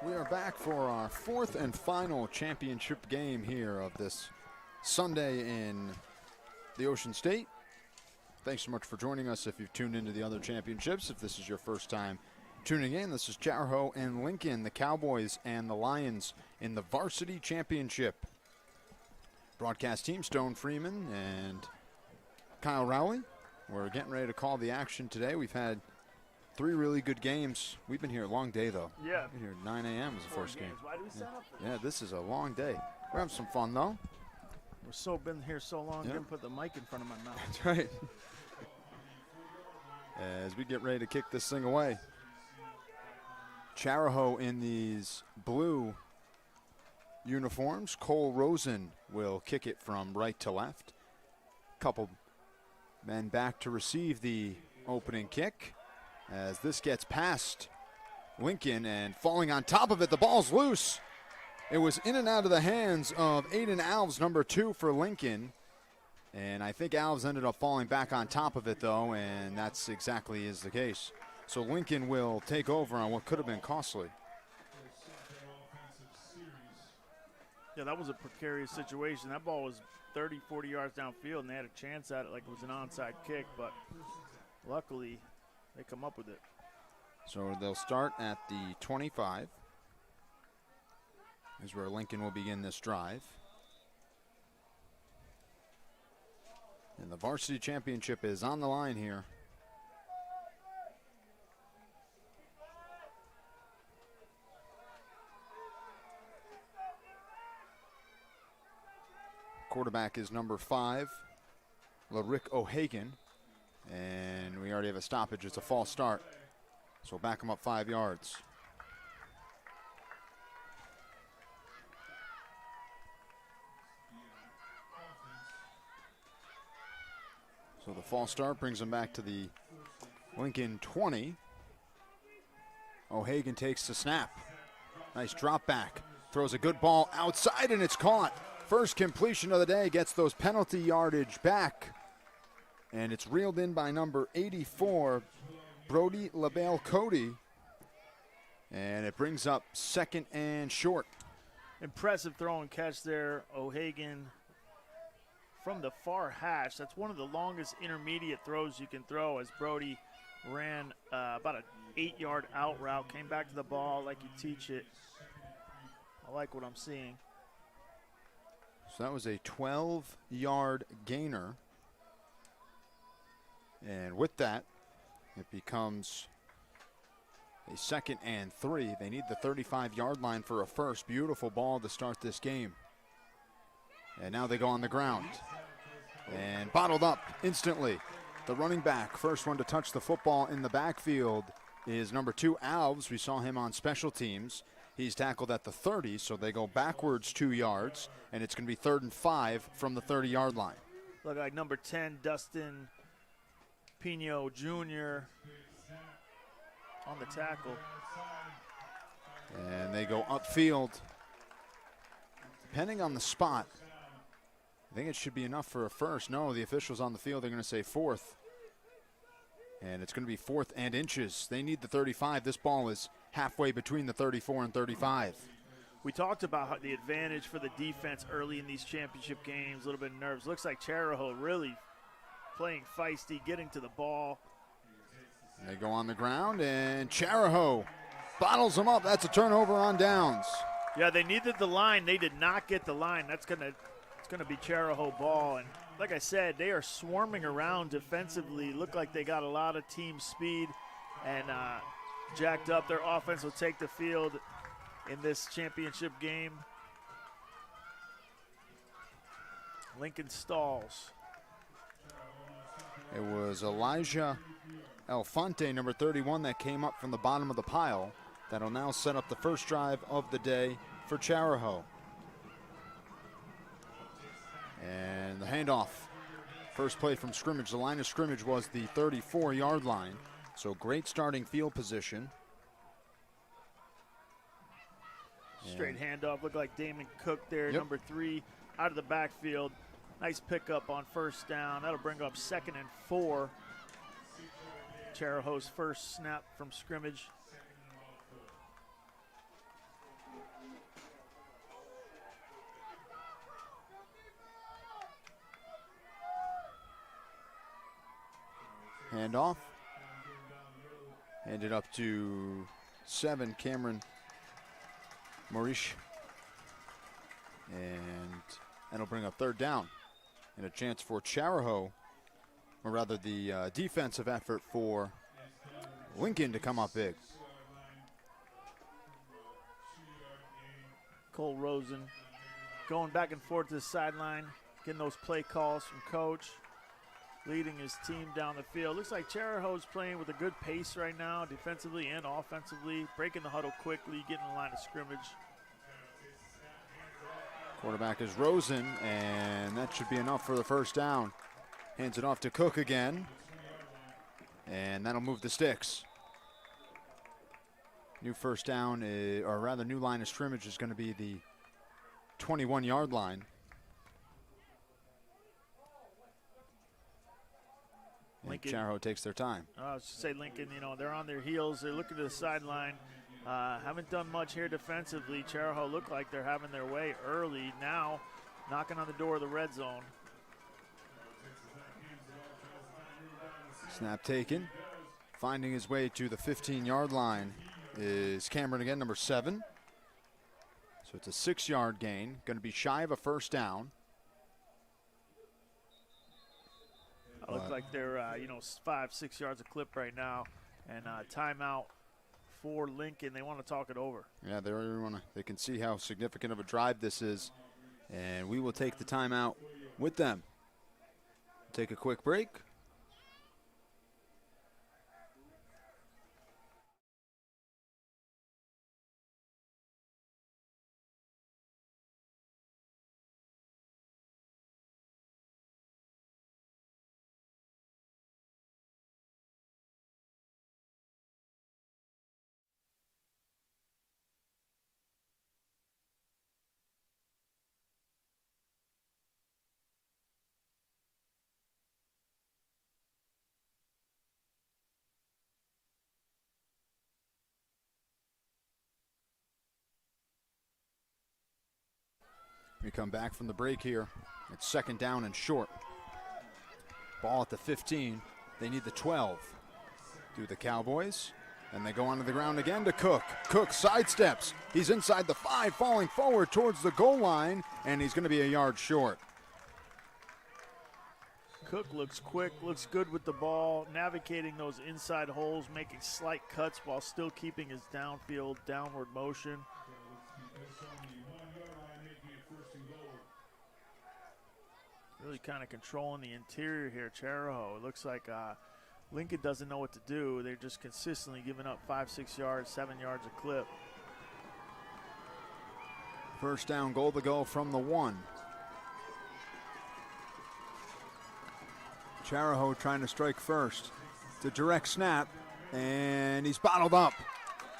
We are back for our fourth and final championship game here of this Sunday in the Ocean State. Thanks so much for joining us if you've tuned into the other championships. If this is your first time tuning in, this is Chariho and Lincoln, the Cowboys and the Lions in the Varsity Championship. Broadcast team, Stone Freeman and Kyle Rowley. We're getting ready to call the action today. We've had 3 really good games. We've been here a long day, though. Yeah. We've been here at 9 a.m. was the first game. Why do we sign up for Yeah, this is a long day. We're having some fun, though. Been here so long, Yep. didn't put the mic in front of my mouth. That's right. As we get ready to kick this thing away. Chariho in these blue uniforms. Cole Rosen will kick it from right to left. Couple men back to receive the opening kick. As this gets past Lincoln and falling on top of it, the ball's loose. It was in and out of the hands of Aiden Alves, number 2 for Lincoln. And I think Alves ended up falling back on top of it, though, and that's exactly is the case. So Lincoln will take over on what could have been costly. Yeah, that was a precarious situation. That ball was 30, 40 yards downfield, and they had a chance at it like it was an onside kick, but luckily they come up with it. So they'll start at the 25. Is where Lincoln will begin this drive. And the varsity championship is on the line here. Quarterback is number 5, LaRick O'Hagan. And we already have a stoppage. It's a false start. So we'll back him up 5 yards. So the false start brings him back to the Lincoln 20. O'Hagan takes the snap. Nice drop back. Throws a good ball outside and it's caught. First completion of the day, gets those penalty yardage back. And it's reeled in by number 84, Brody LaBelle Cody. And it brings up 2nd and short. Impressive throw and catch there, O'Hagan. From the far hash, that's one of the longest intermediate throws you can throw, as Brody ran about an 8-yard out route, came back to the ball like you teach it. I like what I'm seeing. So that was a 12-yard gainer. And with that, it becomes a 2nd and 3. They need the 35-yard line for a first. Beautiful ball to start this game. And now they go on the ground. And bottled up instantly. The running back, first one to touch the football in the backfield, is number 2, Alves. We saw him on special teams. He's tackled at the 30, so they go backwards 2 yards, and it's going to be 3rd and 5 from the 30-yard line. Look like number 10, Dustin Pino Jr. on the tackle. And they go upfield. Depending on the spot, I think it should be enough for a first. No, the officials on the field are going to say 4th. And it's going to be 4th and inches. They need the 35. This ball is halfway between the 34 and 35. We talked about the advantage for the defense early in these championship games, a little bit of nerves. Looks like Chariho really playing feisty, getting to the ball. And they go on the ground, and Chariho bottles them up. That's a turnover on downs. Yeah, they needed the line. They did not get the line. It's going to be Chariho ball. And like I said, they are swarming around defensively. Look like they got a lot of team speed and jacked up. Their offense will take the field in this championship game. Lincoln stalls. It was Elijah Alfonte, number 31, that came up from the bottom of the pile. That'll now set up the first drive of the day for Chariho. And the handoff. First play from scrimmage. The line of scrimmage was the 34-yard line. So great starting field position. Straight handoff. Looked like Damon Cook there, Yep. number 3, out of the backfield. Nice pickup on first down. That'll bring up 2nd and 4. Chariho's first snap from scrimmage. Handoff. Handed up to 7, Cameron Maurice. And that'll bring up 3rd down. And a chance for Chariho, or rather the defensive effort for Lincoln to come up big. Cole Rosen going back and forth to the sideline, getting those play calls from coach, leading his team down the field. Looks like Chariho's playing with a good pace right now, defensively and offensively, breaking the huddle quickly, getting the line of scrimmage. Quarterback is Rosen, and that should be enough for the 1st down. Hands it off to Cook again, and that'll move the sticks. New 1st down, or rather new line of scrimmage is going to be the 21-yard line. Lincoln. Chariho takes their time. I was to say Lincoln, they're on their heels. They're looking to the sideline. Haven't done much here defensively. Chariho look like they're having their way early. Now knocking on the door of the red zone. Snap taken. Finding his way to the 15-yard line is Cameron again, number 7. So it's a 6-yard gain. Going to be shy of a 1st down. Looks like they're 5-6 yards a clip right now, and timeout for Lincoln. They want to talk it over. Yeah, they can see how significant of a drive this is, and we will take the timeout with them. Take a quick break. We come back from the break here. It's 2nd down and short. Ball at the 15. They need the 12. Through the Cowboys. And they go onto the ground again to Cook. Cook sidesteps. He's inside the 5, falling forward towards the goal line, and he's going to be a yard short. Cook looks quick, looks good with the ball, navigating those inside holes, making slight cuts while still keeping his downfield, downward motion. Really kind of controlling the interior here, Chariho. It looks like Lincoln doesn't know what to do. They're just consistently giving up 5-6 yards, 7 yards a clip. 1st down goal to go from the 1. Chariho trying to strike first. It's a direct snap, and he's bottled up.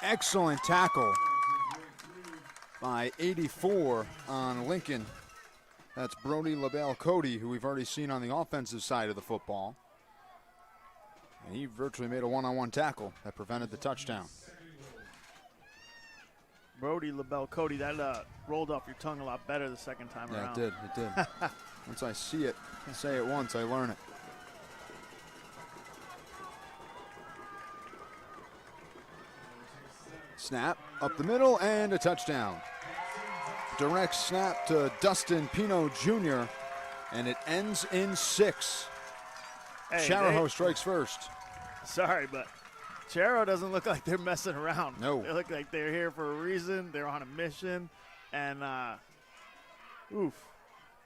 Excellent tackle by 84 on Lincoln. That's Brody LaBelle Cody, who we've already seen on the offensive side of the football. And he virtually made a one-on-one tackle that prevented the touchdown. Brody LaBelle Cody, that rolled off your tongue a lot better the 2nd time around. Yeah, it did. Once I see it, say it once, I learn it. Snap up the middle and a touchdown. Direct snap to Dustin Pino Jr., and it ends in 6. Hey, Chariho strikes first. Sorry, but Chariho doesn't look like they're messing around. No. They look like they're here for a reason. They're on a mission, and that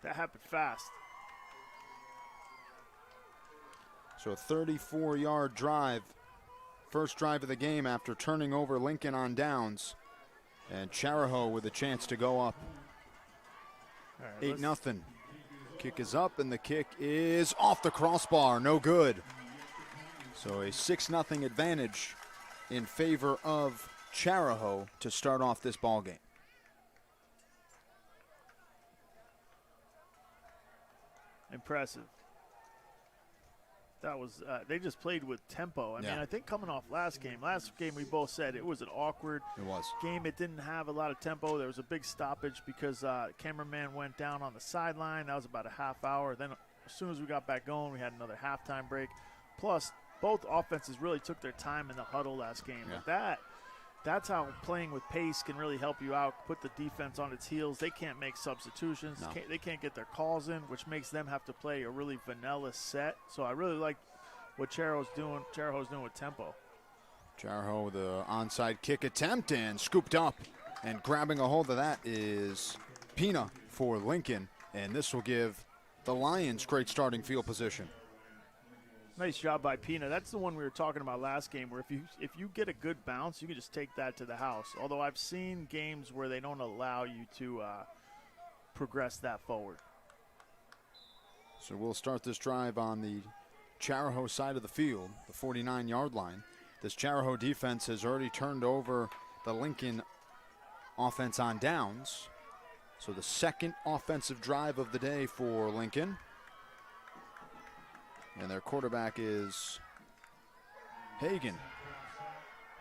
happened fast. So a 34-yard drive. First drive of the game after turning over Lincoln on downs. And Chariho with a chance to go up. 8-0. Kick is up, and the kick is off the crossbar. No good. So a 6-0 advantage in favor of Chariho to start off this ball game. Impressive. That was they just played with tempo. I mean, I think coming off last game we both said it was an awkward game. It didn't have a lot of tempo. There was a big stoppage because cameraman went down on the sideline. That was about a half hour. Then as soon as we got back going, we had another halftime break. Plus, both offenses really took their time in the huddle last game. Yeah. But that's how playing with pace can really help you out, put the defense on its heels. They can't make substitutions. No. They can't get their calls in, which makes them have to play a really vanilla set. So I really like what Chariho's doing with tempo. Chariho, the onside kick attempt, and scooped up. And grabbing a hold of that is Pina for Lincoln. And this will give the Lions great starting field position. Nice job by Pina. That's the one we were talking about last game, where if you get a good bounce, you can just take that to the house. Although I've seen games where they don't allow you to progress that forward. So we'll start this drive on the Chariho side of the field, the 49-yard line. This Chariho defense has already turned over the Lincoln offense on downs. So the second offensive drive of the day for Lincoln. And their quarterback is Hagan.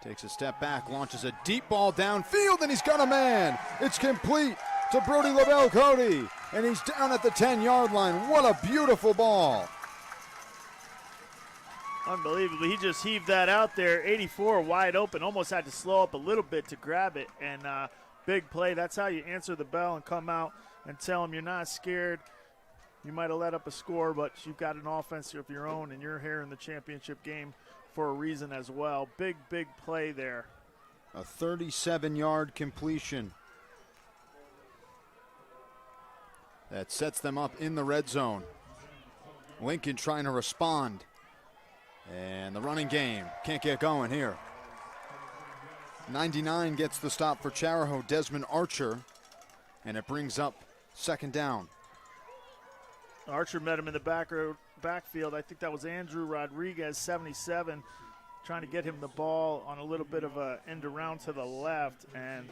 Takes a step back, launches a deep ball downfield, and he's got a man. It's complete to Brody LaBelle Cody, and he's down at the 10-yard line. What a beautiful ball. Unbelievably, he just heaved that out there, 84 wide open, almost had to slow up a little bit to grab it, and big play. That's how you answer the bell and come out and tell them you're not scared. You might have let up a score, but you've got an offense of your own, and you're here in the championship game for a reason as well. Big, big play there. A 37-yard completion. That sets them up in the red zone. Lincoln trying to respond. And the running game can't get going here. 99 gets the stop for Chariho, Desmond Archer, and it brings up second down. Archer met him in the backfield. I think that was Andrew Rodriguez, 77, trying to get him the ball on a little bit of a end around to the left, and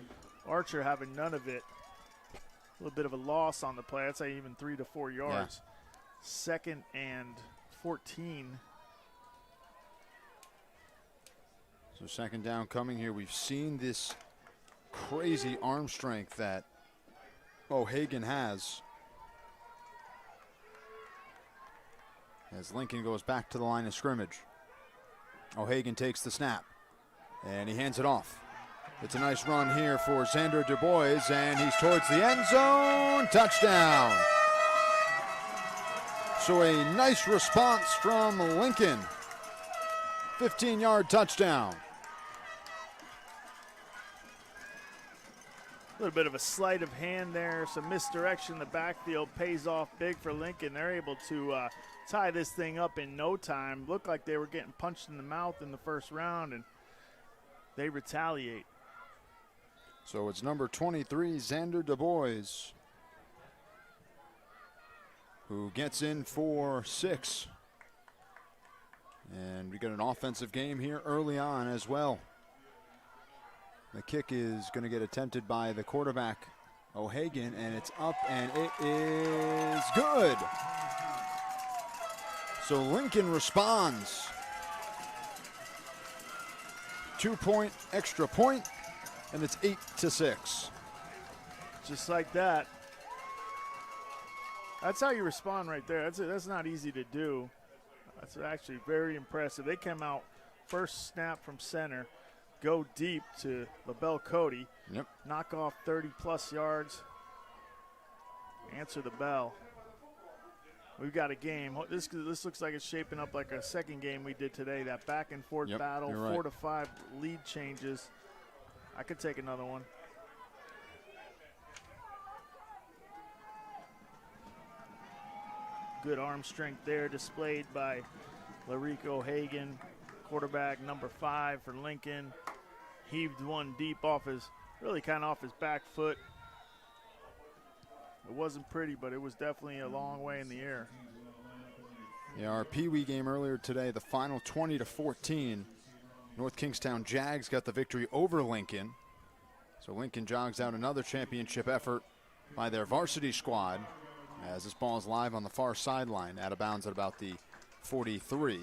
Archer having none of it. A little bit of a loss on the play. I'd say even 3 to 4 yards. Yeah. 2nd and 14. So second down coming here. We've seen this crazy arm strength that O'Hagan has. As Lincoln goes back to the line of scrimmage. O'Hagan takes the snap, and he hands it off. It's a nice run here for Xander Du Bois, and he's towards the end zone. Touchdown. So a nice response from Lincoln. 15-yard touchdown. A little bit of a sleight of hand there, some misdirection. The backfield pays off big for Lincoln. They're able to tie this thing up in no time. Looked like they were getting punched in the mouth in the first round, and they retaliate. So it's number 23, Xander Du Bois, who gets in for 6. And we got an offensive game here early on as well. The kick is going to get attempted by the quarterback, O'Hagan, and it's up, and it is good. So Lincoln responds. 2-point extra point, and it's 8-6. Just like that. That's how you respond right there. That's not easy to do. That's actually very impressive. They came out first snap from center, go deep to LaBelle Cody, knock off 30-plus yards, answer the bell. We've got a game. This looks like it's shaping up like a second game we did today, that back-and-forth battle, 4 to 5 lead changes. I could take another one. Good arm strength there displayed by Larique O'Hagan, quarterback number 5 for Lincoln. Heaved one deep off his back foot. It wasn't pretty, but it was definitely a long way in the air. Yeah, our Pee Wee game earlier today, the final 20-14. North Kingstown Jags got the victory over Lincoln. So Lincoln jogs out another championship effort by their varsity squad as this ball is live on the far sideline, out of bounds at about the 43.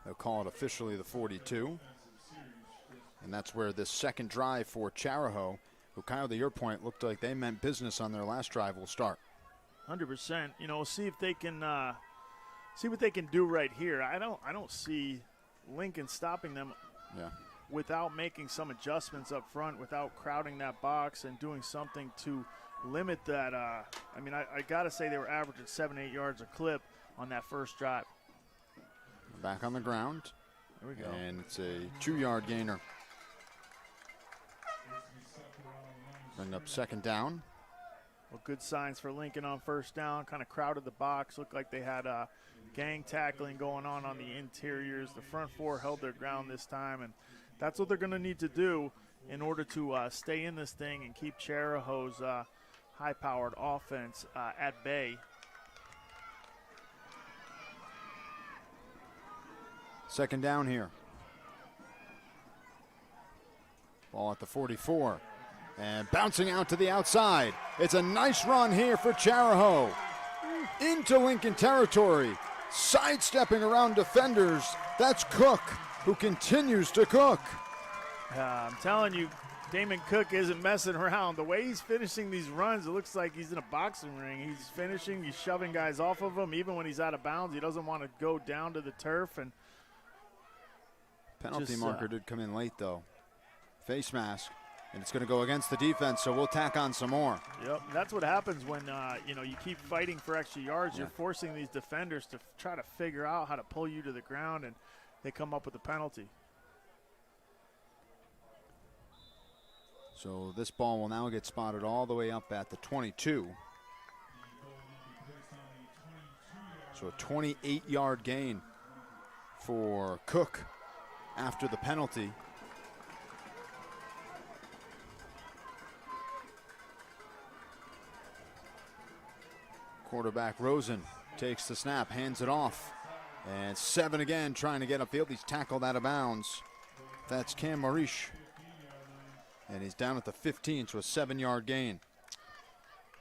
They'll call it officially the 42. And that's where this second drive for Chariho, who, Kyle, to your point, looked like they meant business on their last drive, will start. 100%. You know, see if they can see what they can do right here. I don't see Lincoln stopping them without making some adjustments up front, without crowding that box and doing something to limit that. I got to say they were averaging 7-8 yards a clip on that first drive. Back on the ground. There we go. And it's a 2-yard gainer. Bring up second down. Well, good signs for Lincoln on first down. Kind of crowded the box. Looked like they had gang tackling going on the interiors. The front four held their ground this time, and that's what they're going to need to do in order to stay in this thing and keep Chariho's high-powered offense at bay. Second down here. Ball at the 44. And bouncing out to the outside. It's a nice run here for Chariho. Into Lincoln territory. Sidestepping around defenders. That's Cook, who continues to cook. I'm telling you, Damon Cook isn't messing around. The way he's finishing these runs, it looks like he's in a boxing ring. He's finishing, he's shoving guys off of him. Even when he's out of bounds, he doesn't want to go down to the turf. And penalty marker did come in late, though. Face mask. And it's going to go against the defense, so we'll tack on some more. Yep, that's what happens when you keep fighting for extra yards. You're forcing these defenders to try to figure out how to pull you to the ground, and they come up with a penalty. So this ball will now get spotted all the way up at the 22. So a 28-yard gain for Cook after the penalty. Quarterback Rosen takes the snap, hands it off. And 7 again, trying to get upfield. He's tackled out of bounds. That's Cam Marish. And he's down at the 15, so a 7-yard gain.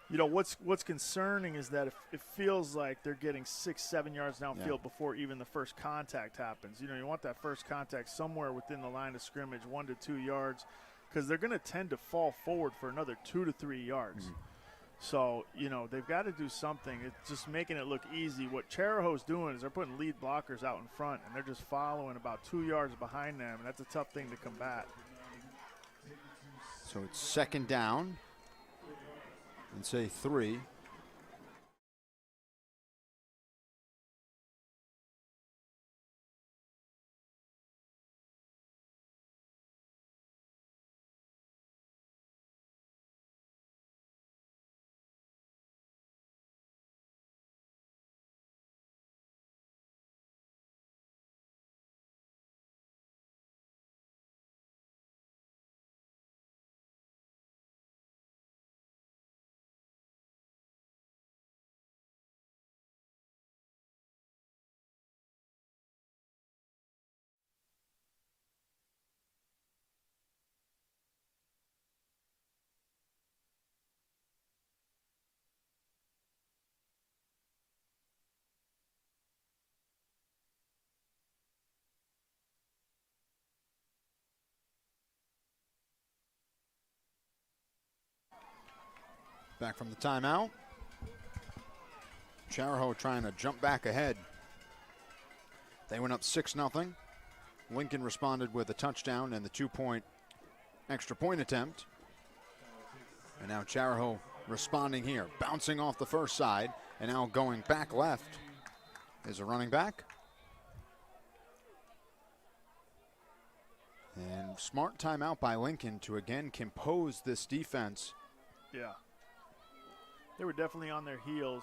You know, what's concerning is that it feels like they're getting 6-7 yards downfield before even the first contact happens. You know, you want that first contact somewhere within the line of scrimmage, 1 to 2 yards, because they're going to tend to fall forward for another 2 to 3 yards. So, you know, they've got to do something. It's just making it look easy. What Chariho's doing is they're putting lead blockers out in front, and they're just following about 2 yards behind them, and that's a tough thing to combat. So it's second down and say 3. Back from the timeout. Chariho trying to jump back ahead. They went up 6-0. Lincoln responded with a touchdown and the 2-point extra point attempt. And now Chariho responding here, bouncing off the first side, and now going back left is a running back. And smart timeout by Lincoln to again compose this defense. Yeah. They were definitely on their heels.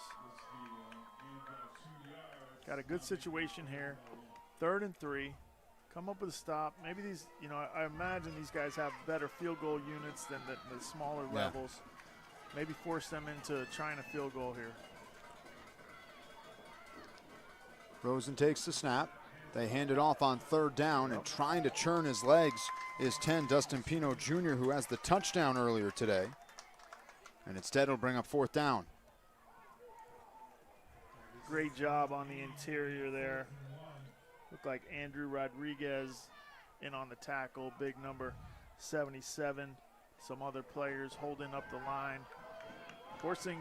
Got a good situation here. 3rd and 3. Come up with a stop. Maybe these, you know, I imagine these guys have better field goal units than the smaller levels. Maybe force them into trying a field goal here. Rosen takes the snap. They hand it off on 3rd down, and trying to churn his legs is 10, Dustin Pino Jr., who has the touchdown earlier today. And instead it'll bring up 4th down. Great job on the interior there. Looked like Andrew Rodriguez in on the tackle, big number 77. Some other players holding up the line, forcing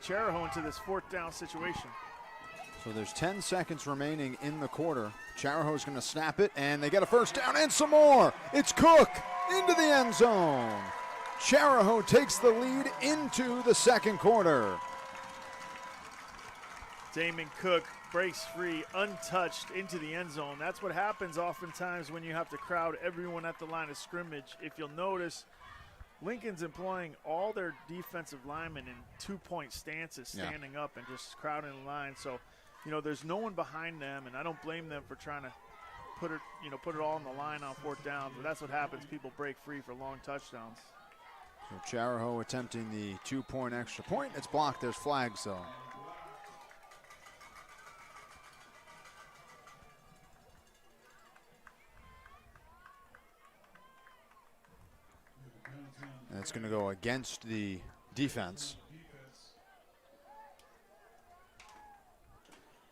Chariho into this 4th down situation. So there's 10 seconds remaining in the quarter. Chariho's going to snap it, and they get a first down and some more. It's Cook into the end zone. Chariho takes the lead into the second quarter. Damon Cook breaks free, untouched, into the end zone. That's what happens oftentimes when you have to crowd everyone at the line of scrimmage. If you'll notice, Lincoln's employing all their defensive linemen in two-point stances, standing up and just crowding the line. So, you know, there's no one behind them, and I don't blame them for trying to put it all on the line on fourth down. But that's what happens. People break free for long touchdowns. So Chariho attempting the 2-point extra point. It's blocked. There's flags, though. And it's going to go against the defense.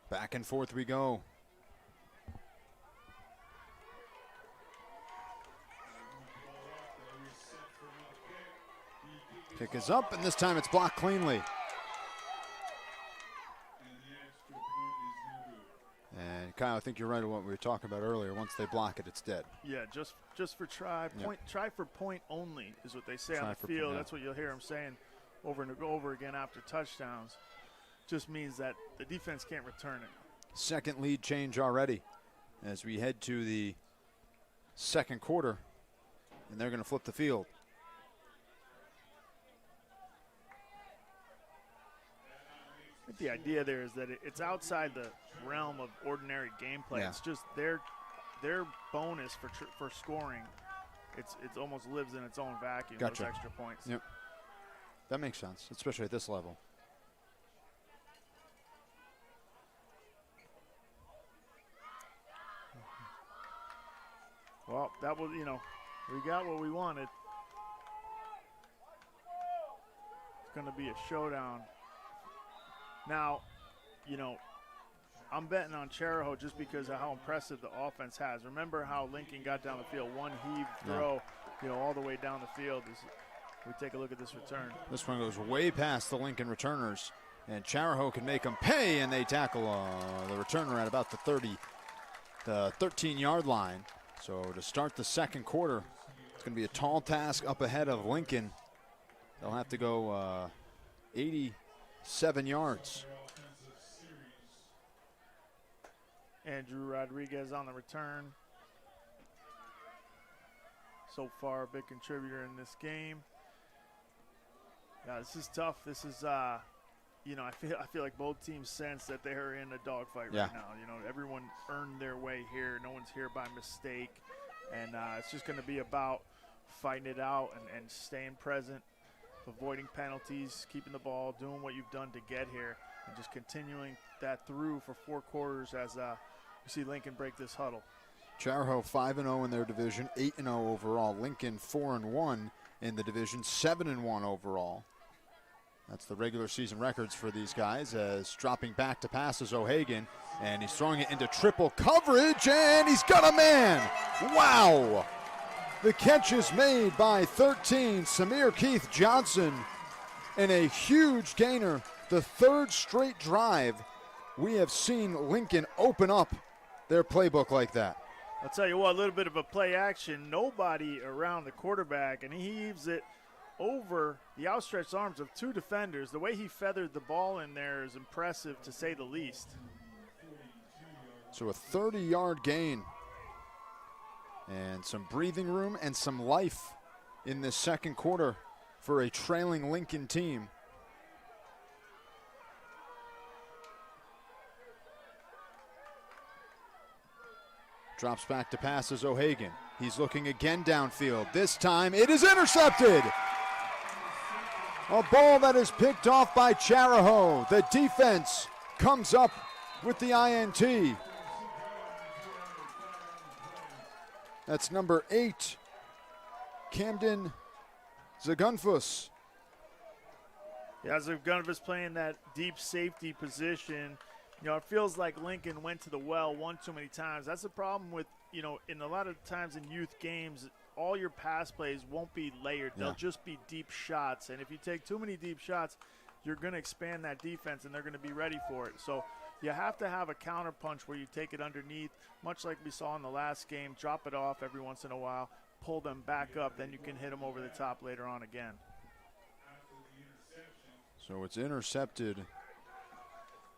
Back and forth we go. Kick is up, and this time it's blocked cleanly. And Kyle, I think you're right on what we were talking about earlier. Once they block it, it's dead. Yeah, just for try. Point, try for point only is what they say on the field. That's what you'll hear them saying over and over again after touchdowns. Just means that the defense can't return it. Second lead change already as we head to the second quarter, and they're going to flip the field. I think the idea there is that it's outside the realm of ordinary gameplay. Yeah. It's just their bonus for scoring. It almost lives in its own vacuum. Gotcha. Those extra points. Yep, that makes sense, especially at this level. Well, that was, we got what we wanted. It's going to be a showdown. Now, I'm betting on Chariho just because of how impressive the offense has. Remember how Lincoln got down the field, one heave throw, all the way down the field. We take a look at this return. This one goes way past the Lincoln returners, and Chariho can make them pay, and they tackle the returner at about the 13-yard line. So to start the second quarter, it's going to be a tall task up ahead of Lincoln. They'll have to go 87 yards. Andrew Rodriguez on the return. So far, a big contributor in this game. Yeah, this is tough. This is, I feel like both teams sense that they're in a dogfight right now. Everyone earned their way here. No one's here by mistake. And it's just going to be about fighting it out and staying present, avoiding penalties, keeping the ball, doing what you've done to get here, and just continuing that through for 4 quarters as we see Lincoln break this huddle. Chariho 5-0 in their division, 8-0 overall. Lincoln 4-1 in the division, 7-1 overall. That's the regular season records for these guys, as dropping back to pass is O'Hagan, and he's throwing it into triple coverage, and he's got a man. Wow. The catch is made by 13, Samir Keith Johnson, and a huge gainer. The third straight drive we have seen Lincoln open up their playbook like that. I'll tell you what, a little bit of a play action. Nobody around the quarterback, and he heaves it over the outstretched arms of 2 defenders. The way he feathered the ball in there is impressive, to say the least. So a 30-yard gain and some breathing room and some life in this second quarter for a trailing Lincoln team. Drops back to passes O'Hagan. He's looking again downfield. This time it is intercepted. A ball that is picked off by Chariho. The defense comes up with the INT. That's number 8, Camden Zagunfus. Yeah, Zagunfus playing that deep safety position. It feels like Lincoln went to the well one too many times. That's the problem with, in a lot of times in youth games, all your pass plays won't be layered. They'll just be deep shots. And if you take too many deep shots, you're going to expand that defense, and they're going to be ready for it. So, You have to have a counter punch where you take it underneath, much like we saw in the last game, drop it off every once in a while, pull them back up, then you can hit them over the top later on again. So it's intercepted,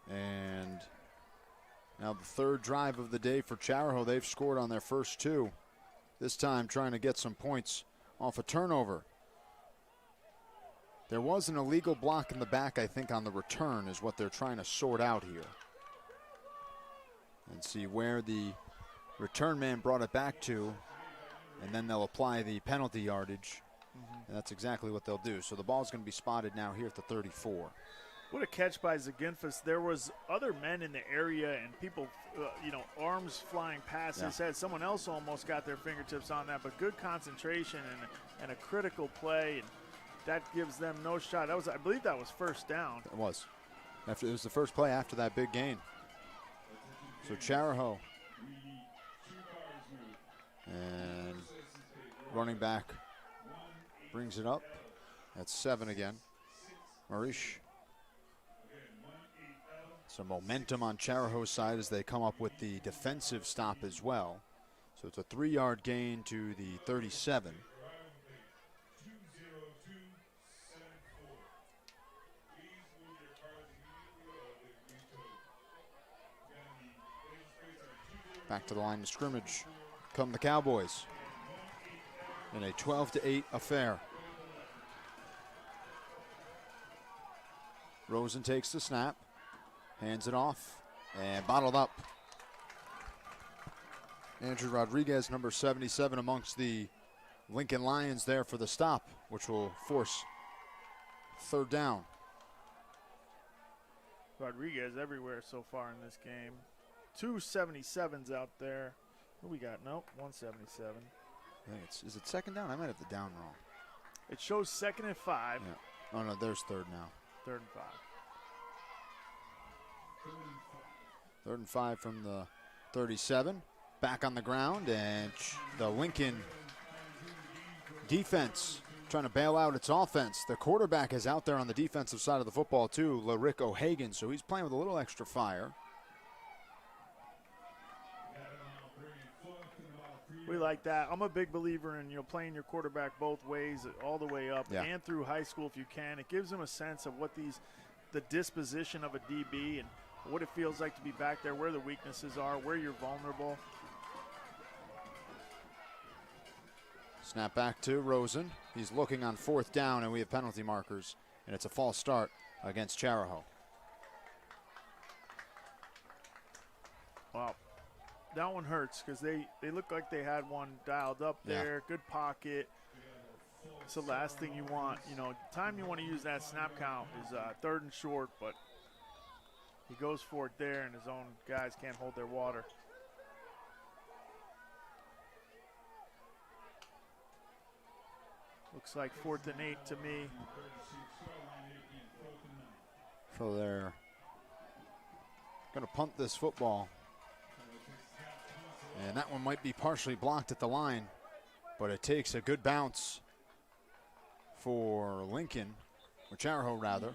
and now the third drive of the day for Chariho. They've scored on their first two, this time trying to get some points off a turnover. There was an illegal block in the back, I think, on the return is what they're trying to sort out here. And see where the return man brought it back to, and then they'll apply the penalty yardage. And that's exactly what they'll do. So the ball's going to be spotted now here at the 34. What a catch by Zaginfis. There was other men in the area and people, arms flying past his head. Someone else almost got their fingertips on that, but good concentration and a critical play. And that gives them no shot. I believe that was first down. It was. It was the first play after that big gain. So Chariho. And running back brings it up. That's 7 again. Marish. Some momentum on Chariho's side as they come up with the defensive stop as well. So it's a 3-yard gain to the 37. Back to the line of scrimmage come the Cowboys in a 12-8 affair. Rosen takes the snap, hands it off, and bottled up. Andrew Rodriguez, number 77, amongst the Lincoln Lions there for the stop, which will force third down. Rodriguez everywhere so far in this game. 2 77s out there. What we got? Nope, 177. I think is it second down? I might have the down wrong. It shows 2nd and 5. Yeah. Oh, no, there's third now. 3rd and 5. 3rd and 5 from the 37. Back on the ground, and the Lincoln defense trying to bail out its offense. The quarterback is out there on the defensive side of the football, too, Ript O'Hagan, so he's playing with a little extra fire. We like that. I'm a big believer in playing your quarterback both ways, all the way up and through high school if you can. It gives them a sense of what the disposition of a DB and what it feels like to be back there, where the weaknesses are, where you're vulnerable. Snap back to Rosen. He's looking on 4th down, and we have penalty markers, and it's a false start against Chariho. Wow. That one hurts because they look like they had one dialed up there. Good pocket. It's the last thing you want. Time you want to use that snap count is 3rd and short, but he goes for it there, and his own guys can't hold their water. Looks like 4th and 8 to me. So they're going to punt this football. And that one might be partially blocked at the line, but it takes a good bounce for Lincoln, or Chariho rather.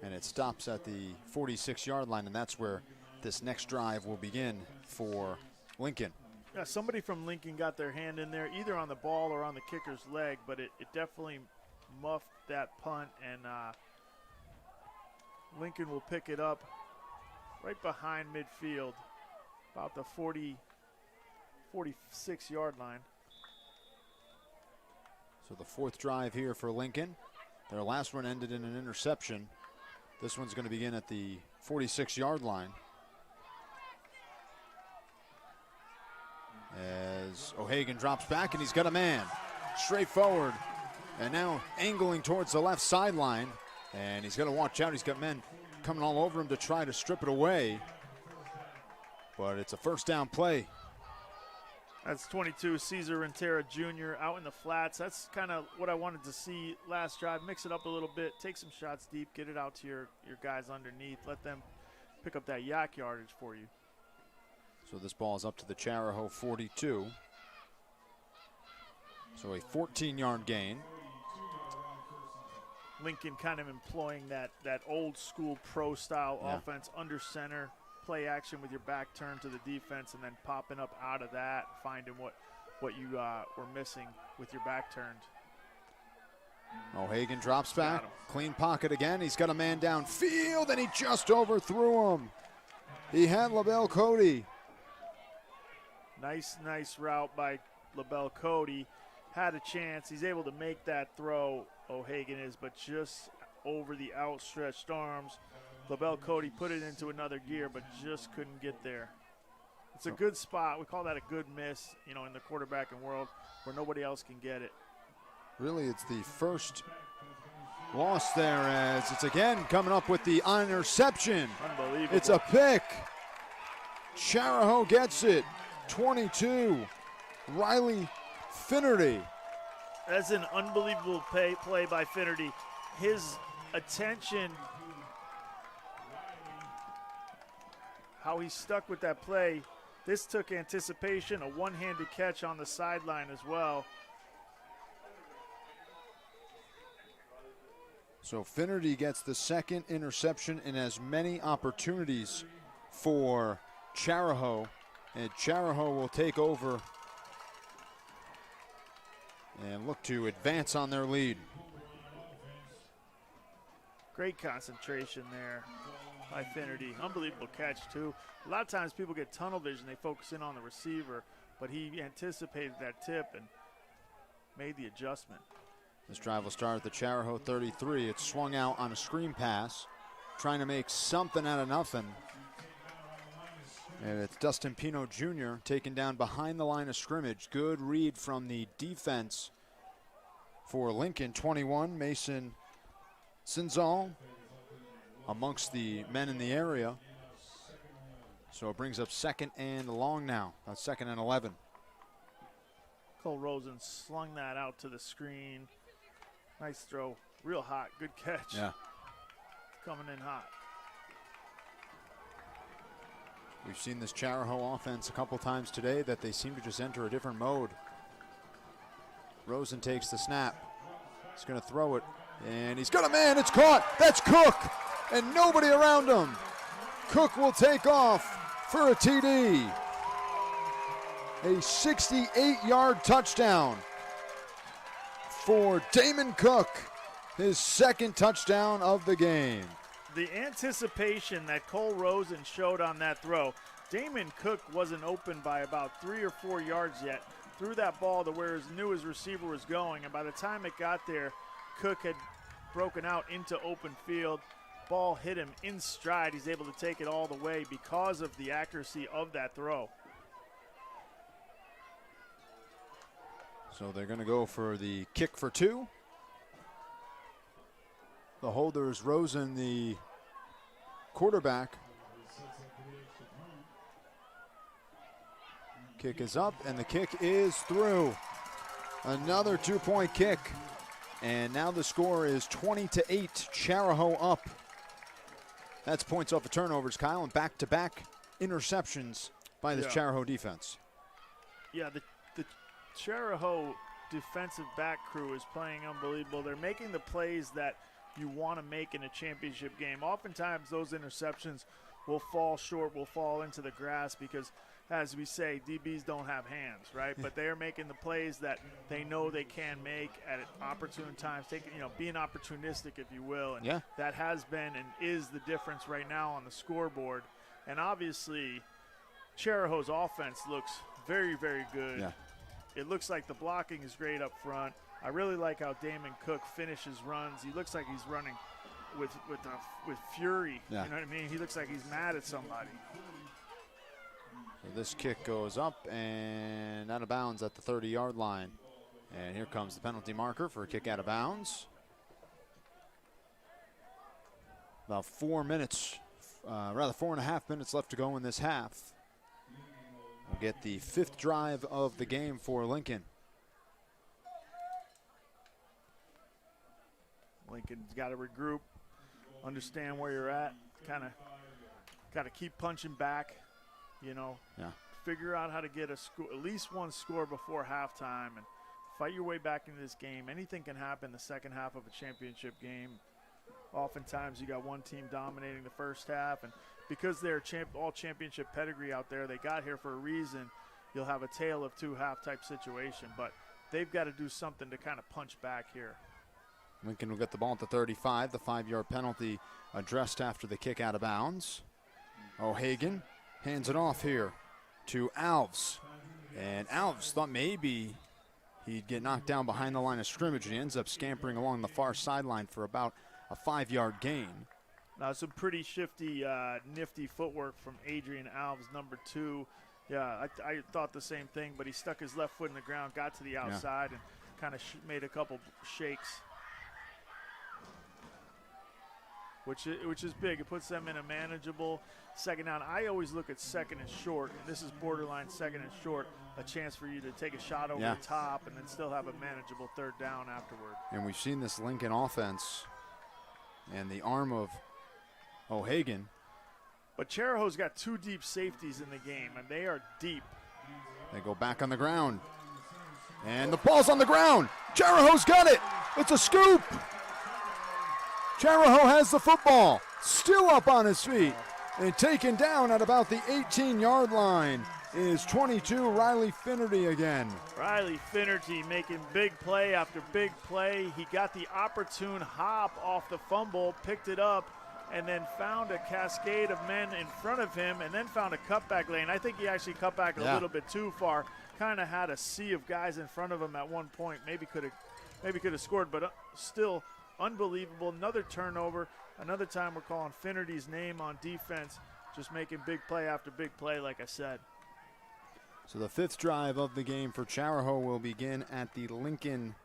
And it stops at the 46-yard line, and that's where this next drive will begin for Lincoln. Yeah, somebody from Lincoln got their hand in there, either on the ball or on the kicker's leg, but it definitely muffed that punt, and Lincoln will pick it up right behind midfield, about the 46-yard line. So the 4th drive here for Lincoln. Their last one ended in an interception. This one's going to begin at the 46-yard line. As O'Hagan drops back, and he's got a man straight forward, and now angling towards the left sideline, and he's got to watch out. He's got men coming all over him to try to strip it away, but it's a first down play. That's 22, Cesar Rentera Jr. out in the flats. That's kind of what I wanted to see last drive. Mix it up a little bit, take some shots deep, get it out to your guys underneath. Let them pick up that yak yardage for you. So this ball is up to the Chariho 42. So a 14-yard gain. Lincoln kind of employing that old school pro style offense under center, play action with your back turned to the defense, and then popping up out of that, finding what you were missing with your back turned. O'Hagan drops back, clean pocket again. He's got a man downfield, and he just overthrew him. He had LaBelle Cody. Nice route by LaBelle Cody. Had a chance. He's able to make that throw, O'Hagan is, but just over the outstretched arms. LaBelle Cody put it into another gear, but just couldn't get there. It's a good spot. We call that a good miss, in the quarterbacking world where nobody else can get it. Really, it's the first loss there as it's again coming up with the interception. Unbelievable. It's a pick. Chariho gets it. 22. Riley Finnerty. That's an unbelievable play by Finnerty. His attention, how he stuck with that play. This took anticipation, a one-handed catch on the sideline as well. So Finnerty gets the second interception in as many opportunities for Chariho. And Chariho will take over and look to advance on their lead. Great concentration there by Finnerty. Unbelievable catch, too. A lot of times people get tunnel vision. They focus in on the receiver, but he anticipated that tip and made the adjustment. This drive will start at the Chariho 33. It's swung out on a screen pass, trying to make something out of nothing. And it's Dustin Pino Jr. taken down behind the line of scrimmage. Good read from the defense for Lincoln. 21, Mason Sinzal amongst the men in the area. So it brings up second and long now. That's second and 11. Cole Rosen slung that out to the screen. Nice throw. Real hot. Good catch. Yeah. Coming in hot. We've seen this Chariho offense a couple times today that they seem to just enter a different mode. Rosen takes the snap. He's going to throw it. And he's got a man. It's caught. That's Cook. And nobody around him. Cook will take off for a TD. A 68-yard touchdown for Damon Cook, his second touchdown of the game. The anticipation that Cole Rosen showed on that throw, Damon Cook wasn't open by about 3 or 4 yards yet. Threw that ball to where his receiver was going, and by the time it got there, Cook had broken out into open field. Ball hit him in stride. He's able to take it all the way because of the accuracy of that throw. So they're going to go for the kick for two. The holder is Rosen, the quarterback. Kick is up, and the kick is through. Another two-point kick. And now the score is 20-8. Chariho up. That's points off of turnovers, Kyle, and back-to-back interceptions by this Chariho defense. Yeah, the Chariho defensive back crew is playing unbelievable. They're making the plays that you want to make in a championship game. Oftentimes those interceptions will fall short, will fall into the grass because, as we say, DBs don't have hands, right? But they're making the plays that they know they can make at opportune times, being opportunistic, if you will. And that has been and is the difference right now on the scoreboard. And obviously, Chariho's offense looks very, very good. Yeah. It looks like the blocking is great up front. I really like how Damon Cook finishes runs. He looks like he's running with fury. Yeah. You know what I mean? He looks like he's mad at somebody. So this kick goes up and out of bounds at the 30-yard line. And here comes the penalty marker for a kick out of bounds. About 4 minutes, rather 4.5 minutes left to go in this half. We'll get the fifth drive of the game for Lincoln. Lincoln's got to regroup, understand where you're at, kind of got to keep punching back, figure out how to get at least one score before halftime and fight your way back into this game. Anything can happen the second half of a championship game. Oftentimes you got one team dominating the first half, and because they're all championship pedigree out there, they got here for a reason. You'll have a tale of two half type situation, but they've got to do something to kind of punch back here. Lincoln will get the ball at the 35. The 5-yard penalty addressed after the kick out of bounds. O'Hagan hands it off here to Alves. And Alves thought maybe he'd get knocked down behind the line of scrimmage, and he ends up scampering along the far sideline for about a 5-yard gain. Now some pretty shifty, nifty footwork from Adrian Alves, number 2. Yeah, I thought the same thing, but he stuck his left foot in the ground, got to the outside, and kind of made a couple shakes, which is big. It puts them in a manageable second down. I always look at second and short, and this is borderline second and short, a chance for you to take a shot over the top and then still have a manageable third down afterward. And we've seen this Lincoln offense and the arm of O'Hagan. But Chariho's got 2 deep safeties in the game, and they are deep. They go back on the ground. And the ball's on the ground. Chariho's got it. It's a scoop. Chariho has the football. Still up on his feet. And taken down at about the 18-yard line is 22, Riley Finnerty again. Riley Finnerty making big play after big play. He got the opportune hop off the fumble, picked it up, and then found a cascade of men in front of him, and then found a cutback lane. I think he actually cut back a little bit too far. Kind of had a sea of guys in front of him at one point. Maybe could have scored, but still unbelievable. Another turnover. Another time we're calling Finnerty's name on defense, just making big play after big play, like I said. So the 5th drive of the game for Chariho will begin at the Lincoln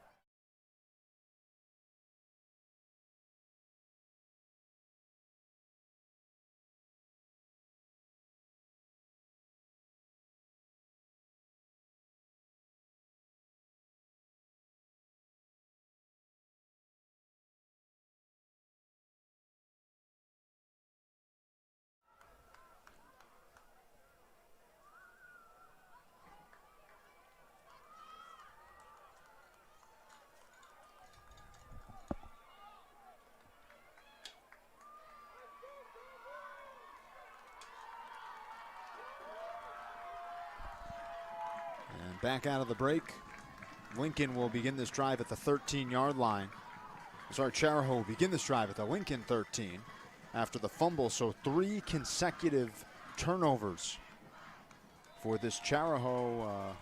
back out of the break. Lincoln will begin this drive at the 13-yard line. Sorry, Chariho will begin this drive at the Lincoln 13 after the fumble. So 3 consecutive turnovers for this Chariho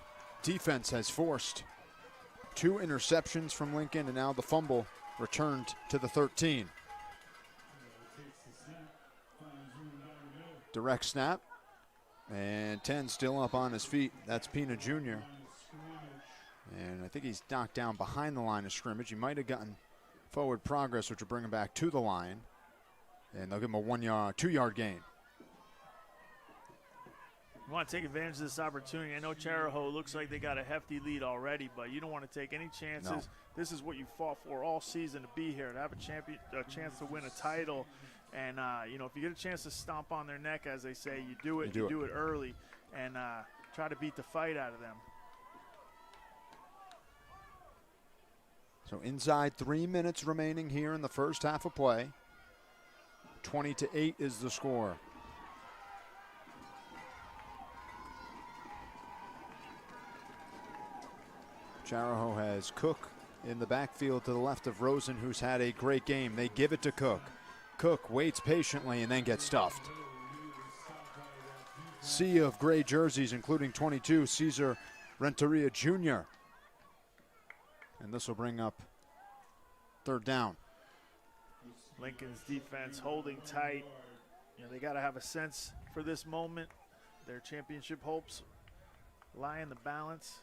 defense has forced. 2 interceptions from Lincoln, and now the fumble returned to the 13. Direct snap. And 10 still up on his feet. That's Pina Jr. And I think he's knocked down behind the line of scrimmage. He might have gotten forward progress, which will bring him back to the line. And they'll give him a 2-yard gain. You want to take advantage of this opportunity. I know Chariho looks like they got a hefty lead already, but you don't want to take any chances. No. This is what you fought for all season, to be here, to have a chance to win a title. And, if you get a chance to stomp on their neck, as they say, you do it. You do it early and try to beat the fight out of them. So inside 3 minutes remaining here in the first half of play. 20-8 is the score. Chariho has Cook in the backfield to the left of Rosen, who's had a great game. They give it to Cook. Cook waits patiently and then gets stuffed. Sea of gray jerseys, including 22, Cesar Renteria Jr. And this will bring up 3rd down. Lincoln's defense holding tight. They got to have a sense for this moment. Their championship hopes lie in the balance.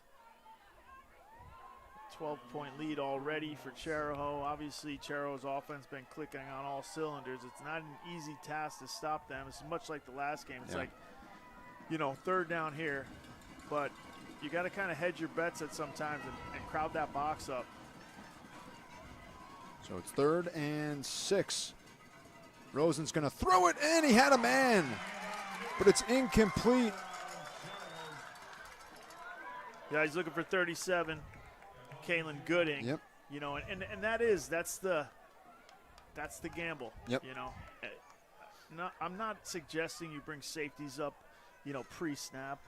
12-point lead already for Chariho. Obviously, Chariho's offense been clicking on all cylinders. It's not an easy task to stop them. It's much like the last game. It's like, 3rd down here, but you got to kind of hedge your bets at sometimes and crowd that box up. So it's 3rd and 6. Rosen's going to throw it, and he had a man, but it's incomplete. Yeah, he's looking for 37. Kalen Gooding. Yep. You know, and that's the gamble. Yep. You know, I'm not suggesting you bring safeties up, you know, pre-snap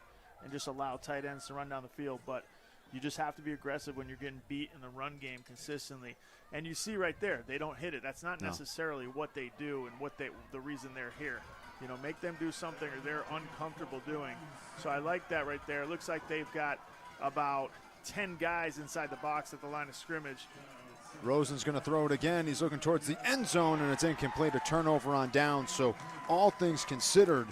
and just allow tight ends to run down the field, but you just have to be aggressive when you're getting beat in the run game consistently. And you see right there, they don't hit it. That's not necessarily what they do and the reason they're here. You know, make them do something or they're uncomfortable doing. So I like that right there. It looks like they've got about 10 guys inside the box at the line of scrimmage. Rosen's going to throw it again. He's looking towards the end zone, and it's incomplete. A turnover on down. So all things considered,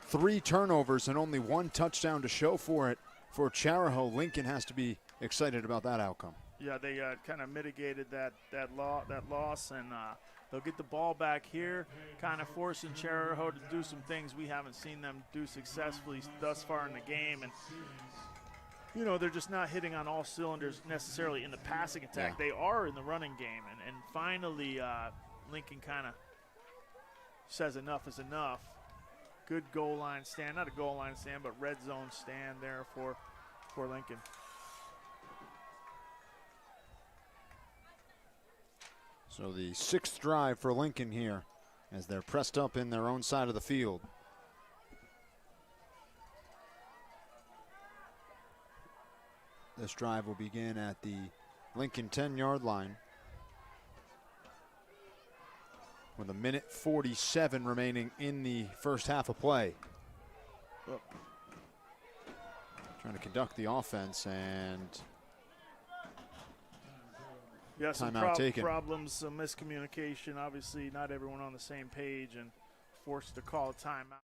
3 turnovers and only 1 touchdown to show for it. For Chariho, Lincoln has to be excited about that outcome. Yeah, they kind of mitigated that loss, and they'll get the ball back here, kind of forcing Chariho to do some things we haven't seen them do successfully thus far in the game. And you know, they're just not hitting on all cylinders necessarily in the passing attack. Yeah. They are in the running game. And finally, Lincoln kind of says enough is enough. Good goal line stand. Not a goal line stand, but red zone stand there for Lincoln. So the 6th drive for Lincoln here as they're pressed up in their own side of the field. This drive will begin at the Lincoln 10-yard line with 1:47 remaining in the first half of play. Trying to conduct the offense, and some timeout taken. Problems, some miscommunication. Obviously, not everyone on the same page and forced to call a timeout.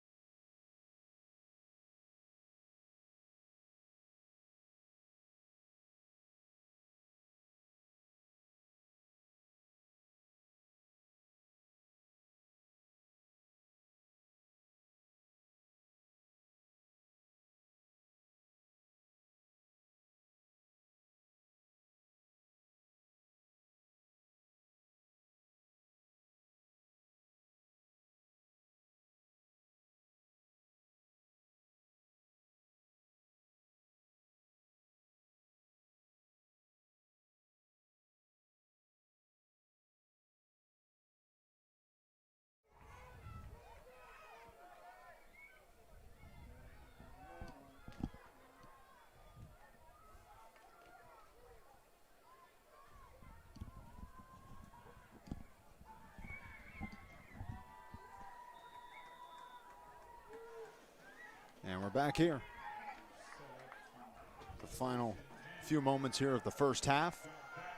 And we're back here. The final few moments here of the first half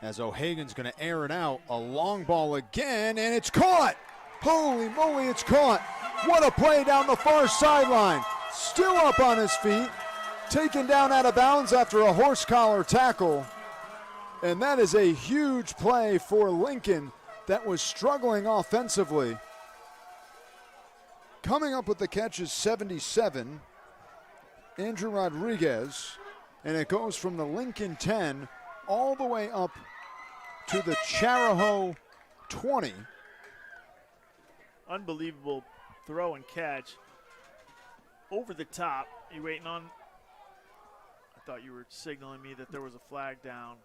as O'Hagan's going to air it out. A long ball again, and it's caught. Holy moly, it's caught. What a play down the far sideline. Still up on his feet. Taken down out of bounds after a horse collar tackle. And that is a huge play for Lincoln that was struggling offensively. Coming up with the catch is 77. Andrew Rodriguez, and it goes from the Lincoln 10 all the way up to the Chariho 20. Unbelievable throw and catch. Over the top. You waiting on? I thought you were signaling me that there was a flag down.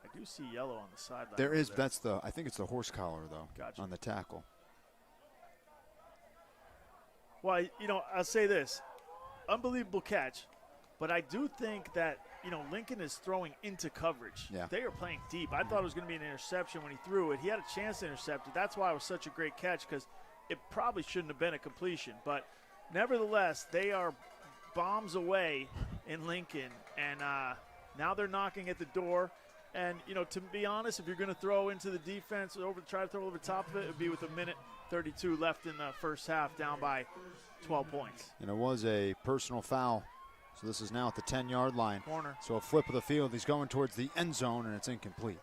I do see yellow on the sideline. There is. That's the. I think it's the horse collar though. Gotcha. On the tackle. Well, you know, I'll say this. Unbelievable catch, but I do think that, you know, Lincoln is throwing into coverage. Yeah. They are playing deep. I thought it was going to be an interception when he threw it. He had a chance to intercept it. That's why it was such a great catch, because it probably shouldn't have been a completion. But nevertheless, they are bombs away in Lincoln, and now they're knocking at the door. And, you know, to be honest, if you're going to throw into the defense, try to throw over the top of it, it would be with 1:32 left in the first half, down by 12 points. And it was a personal foul. So this is now at the 10-yard line. Corner. So a flip of the field. He's going towards the end zone, and it's incomplete.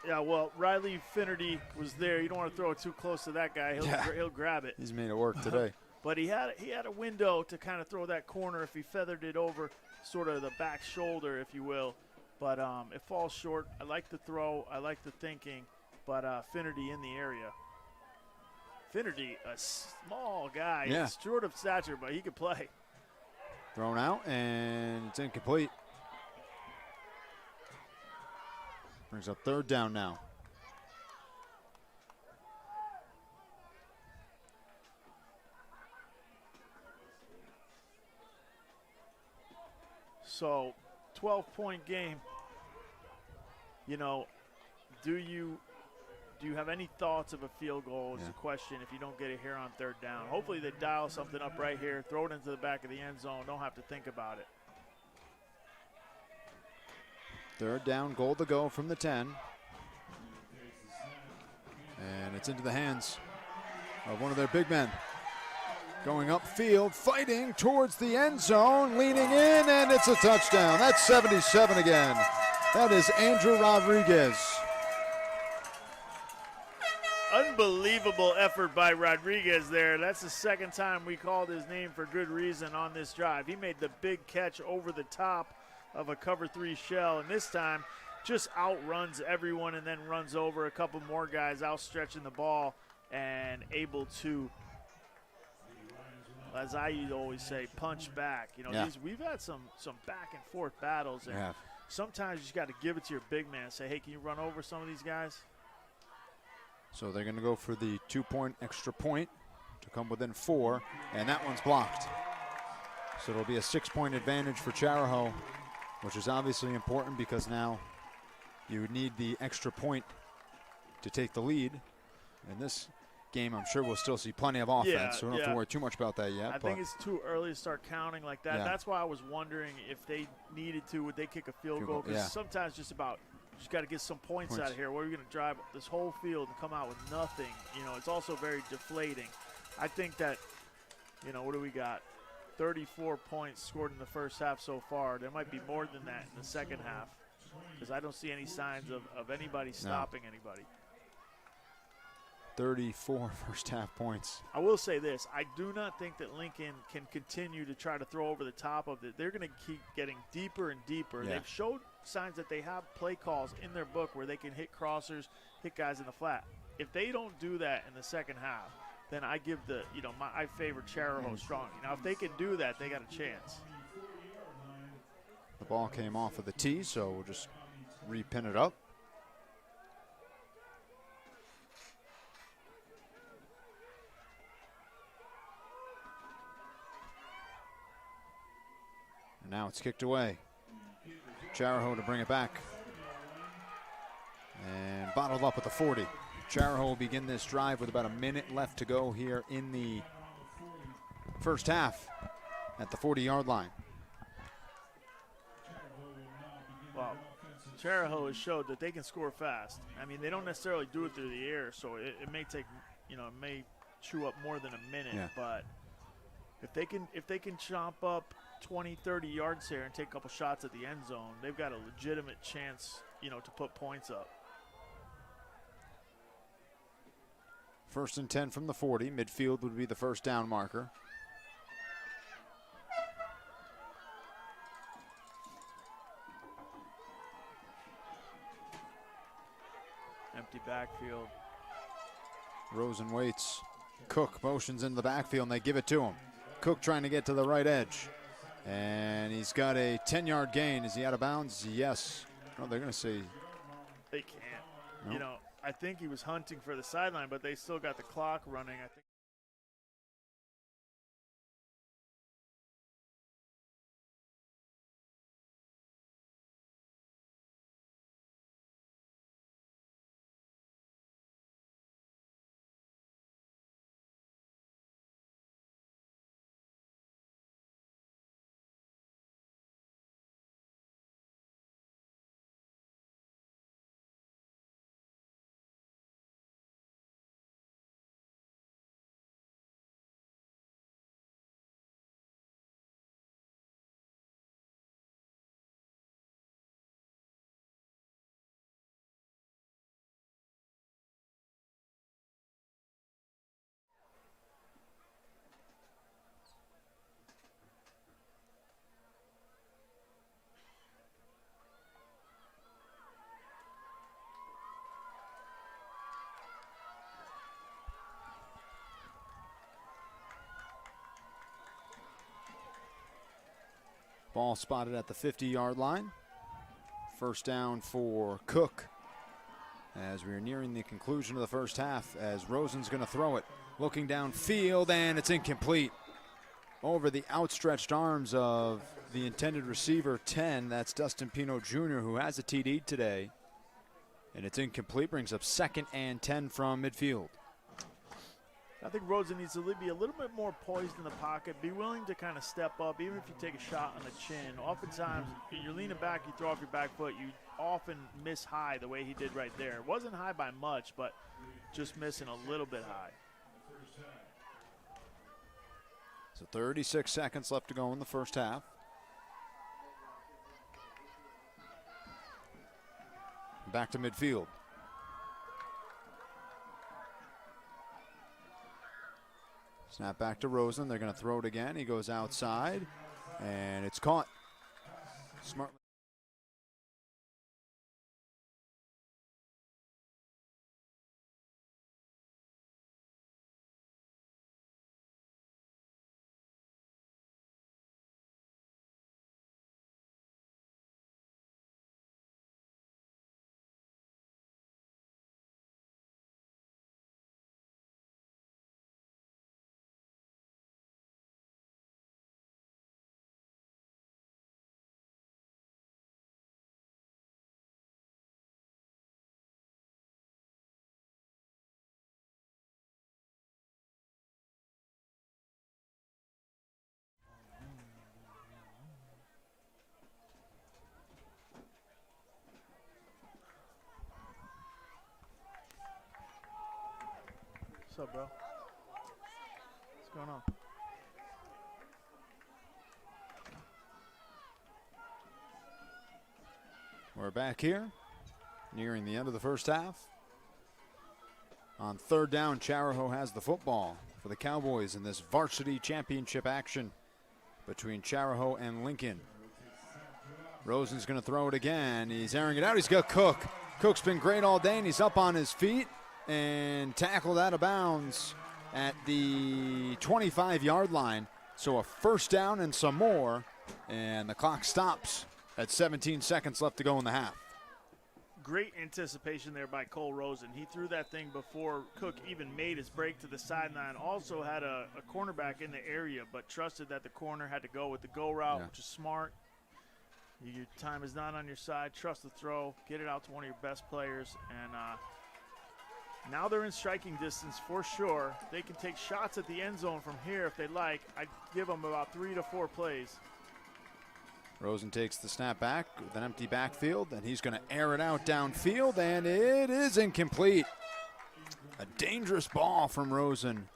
Yeah, well, Riley Finnerty was there. You don't want to throw it too close to that guy. He'll grab it. He's made it work today. But he had a window to kind of throw that corner if he feathered it over sort of the back shoulder, if you will. But it falls short. I like the throw. I like the thinking. But Finnerty in the area. Finnerty, a small guy. Yeah. He's short of stature, but he could play. Thrown out, and it's incomplete. Brings up third down now. So, 12-point game. You know, do you have any thoughts of a field goal is the question if you don't get it here on third down. Hopefully they dial something up right here, throw it into the back of the end zone, don't have to think about it. Third down, goal to go from the 10. And it's into the hands of one of their big men. Going upfield, fighting towards the end zone, leaning in, and it's a touchdown. That's 77 again. That is Andrew Rodriguez. Unbelievable effort by Rodriguez there. That's the second time we called his name for good reason on this drive. He made the big catch over the top of a cover 3 shell, and this time just outruns everyone and then runs over a couple more guys, outstretching the ball and able to, as I always say, punch back. You know, we've had some back and forth battles, and sometimes you just got to give it to your big man. Say, hey, can you run over some of these guys? So they're going to go for the 2-point extra point to come within 4, and that one's blocked. So it'll be a 6-point advantage for Chariho, which is obviously important because now you need the extra point to take the lead. In this game, I'm sure we'll still see plenty of offense, so we don't have to worry too much about that yet. I think it's too early to start counting like that. That's why I was wondering if they needed to, would they kick a field goal? Because sometimes just got to get some points out of here. Where are we going to drive this whole field and come out with nothing? You know, it's also very deflating. I think that, you know, what do we got? 34 points scored in the first half so far. There might be more than that in the second half because I don't see any signs of anybody stopping anybody. 34 first half points. I will say this. I do not think that Lincoln can continue to try to throw over the top of it. They're going to keep getting deeper and deeper. Yeah. They've showed signs that they have play calls in their book where they can hit crossers, hit guys in the flat. If they don't do that in the second half, then I give I favor Chariho strong. Now, if they can do that, they got a chance. The ball came off of the tee, so we'll just repin it up. And now it's kicked away. Chariho to bring it back. And bottled up at the 40. Chariho will begin this drive with about a minute left to go here in the first half at the 40-yard line. Well, Chariho has showed that they can score fast. I mean, they don't necessarily do it through the air, so it may take, it may chew up more than a minute. But if they can chomp up 20, 30 yards here and take a couple shots at the end zone, they've got a legitimate chance, to put points up. First and 10 from the 40. Midfield would be the first down marker. Empty backfield. Rosen waits. Cook motions into the backfield, and they give it to him. Cook trying to get to the right edge. And he's got a 10-yard gain. Is he out of bounds? Yes. No, they're going to say. They can't. Nope. I think he was hunting for the sideline, but they still got the clock running. I think. Ball spotted at the 50-yard line. First down for Cook as we are nearing the conclusion of the first half, as Rosen's going to throw it. Looking downfield, and it's incomplete. Over the outstretched arms of the intended receiver, 10. That's Dustin Pino Jr., who has a TD today. And it's incomplete, brings up 2nd and 10 from midfield. I think Rosen needs to be a little bit more poised in the pocket, be willing to kind of step up, even if you take a shot on the chin. Oftentimes, you're leaning back, you throw off your back foot, you often miss high the way he did right there. It wasn't high by much, but just missing a little bit high. So 36 seconds left to go in the first half. Back to midfield. Snap back to Rosen. They're going to throw it again. He goes outside, and it's caught. Smart. What's up, bro? What's going on? We're back here, nearing the end of the first half. On 3rd down, Chariho has the football for the Cowboys in this varsity championship action between Chariho and Lincoln. Rosen's going to throw it again. He's airing it out. He's got Cook. Cook's been great all day, and he's up on his feet and tackled out of bounds at the 25-yard line. So a first down and some more, and the clock stops at 17 seconds left to go in the half. Great anticipation there by Cole Rosen. He threw that thing before Cook even made his break to the sideline. Also had a cornerback in the area, but trusted that the corner had to go with the go route, which is smart. Your time is not on your side. Trust the throw. Get it out to one of your best players. And now they're in striking distance for sure. They can take shots at the end zone from here if they like. I'd give them about 3 to 4 plays. Rosen takes the snap back with an empty backfield, and he's going to air it out downfield, and it is incomplete. A dangerous ball from Rosen.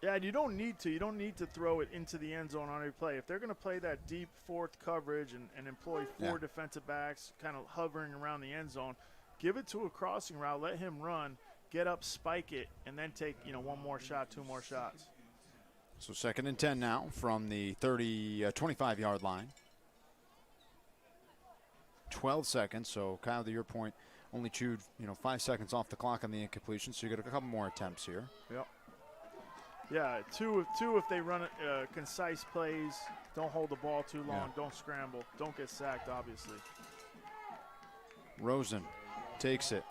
Yeah, and you don't need to throw it into the end zone on every play. If they're going to play that deep fourth coverage and employ 4 defensive backs kind of hovering around the end zone, give it to a crossing route, let him run, get up, spike it, and then take, 1 more shot, 2 more shots. So 2nd and 10 now from the 25-yard line. 12 seconds, so Kyle, to your point, only chewed 5 seconds off the clock on the incompletion, so you got a couple more attempts here. Yep. Yeah, two if they run concise plays, don't hold the ball too long, don't scramble, don't get sacked, obviously. Rosen takes it,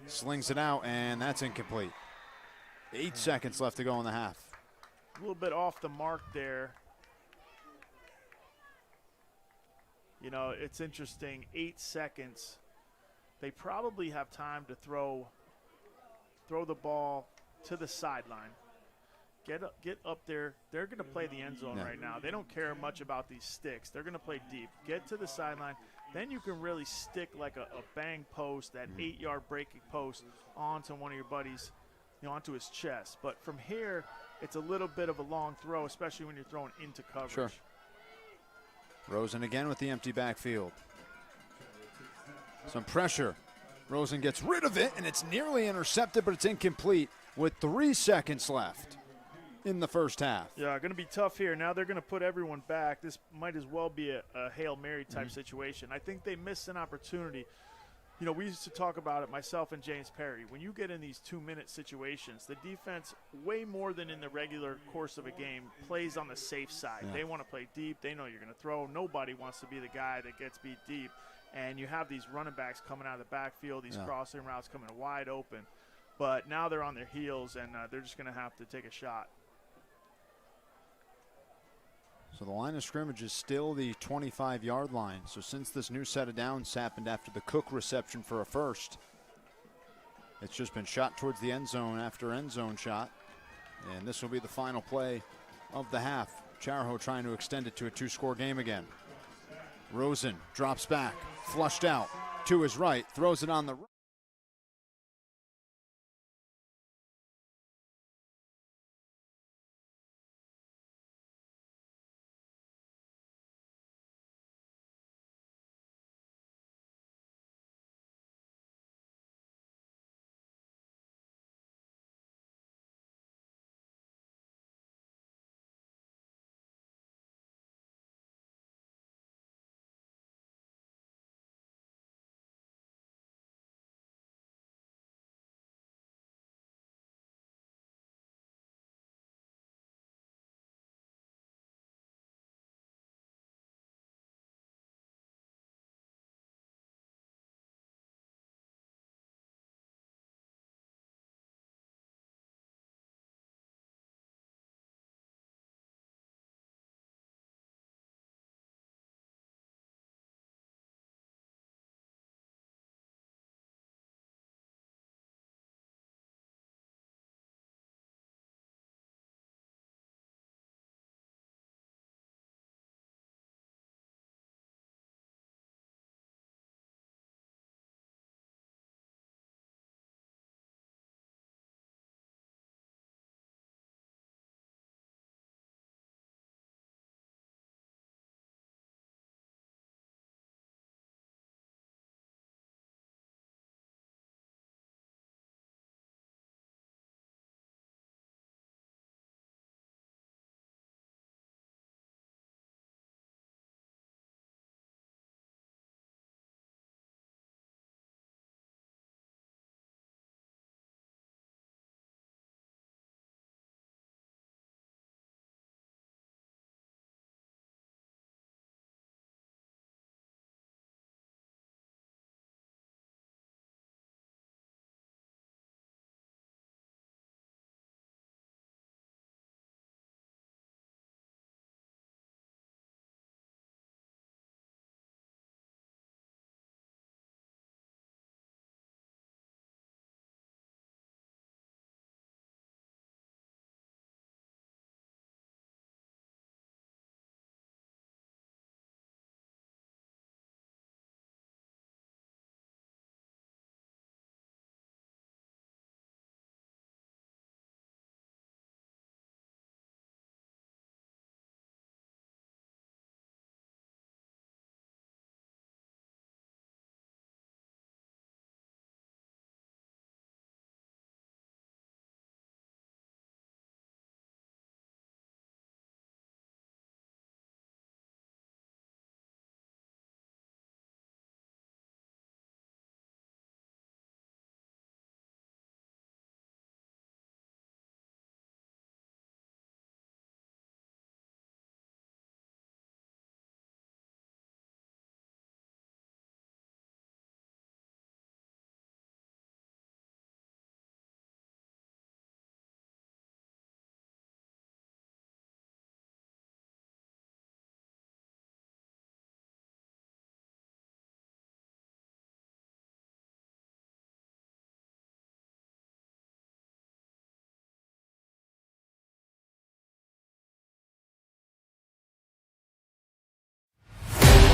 slings it out, and that's incomplete. 8 seconds left to go in the half. A little bit off the mark there. It's interesting, 8 seconds. They probably have time to throw the ball to the sideline. Get up there. They're going to play the end zone right now. They don't care much about these sticks. They're going to play deep. Get to the sideline. Then you can really stick like a bang post, that 8-yard breaking post, onto one of your buddies, onto his chest. But from here, it's a little bit of a long throw, especially when you're throwing into coverage. Sure. Rosen again with the empty backfield. Some pressure. Rosen gets rid of it, and it's nearly intercepted, but it's incomplete with 3 seconds left in the first half. Yeah, going to be tough here. Now they're going to put everyone back. This might as well be a Hail Mary type situation. I think they missed an opportunity. We used to talk about it, myself and James Perry. When you get in these 2-minute situations, the defense, way more than in the regular course of a game, plays on the safe side. They want to play deep. They know you're going to throw. Nobody wants to be the guy that gets beat deep. and you have these running backs coming out of the backfield, these crossing routes coming wide open. But now they're on their heels, and they're just going to have to take a shot. So the line of scrimmage is still the 25-yard line. So since this new set of downs happened after the Cook reception for a first, it's just been shot towards the end zone after end zone shot. And this will be the final play of the half. Chariho trying to extend it to a 2-score game again. Rosen drops back, flushed out to his right, throws it on the right.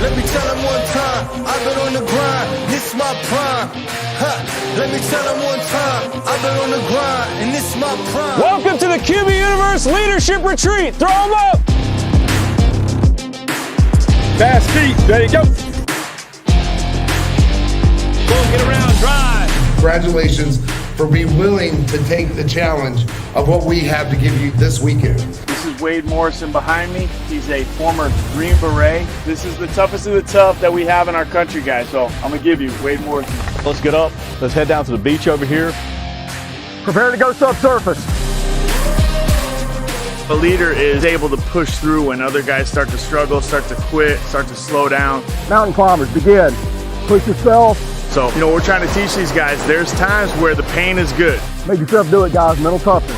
Let me tell them one time, I've been on the grind, this my prime. Ha. Let me tell them one time, I've been on the grind, and this my prime. Welcome to the QB Universe Leadership Retreat. Throw them up. Fast feet, there you go. Boom, get around, drive. Congratulations for being willing to take the challenge of what we have to give you this weekend. This is Wade Morrison behind me. He's a former Green Beret. This is the toughest of the tough that we have in our country, guys. So I'm going to give you Wade Morrison. Let's get up. Let's head down to the beach over here. Prepare to go subsurface. A leader is able to push through when other guys start to struggle, start to quit, start to slow down. Mountain climbers, begin. Push yourself. So, we're trying to teach these guys there's times where the pain is good. Make yourself do it, guys. Mental toughness.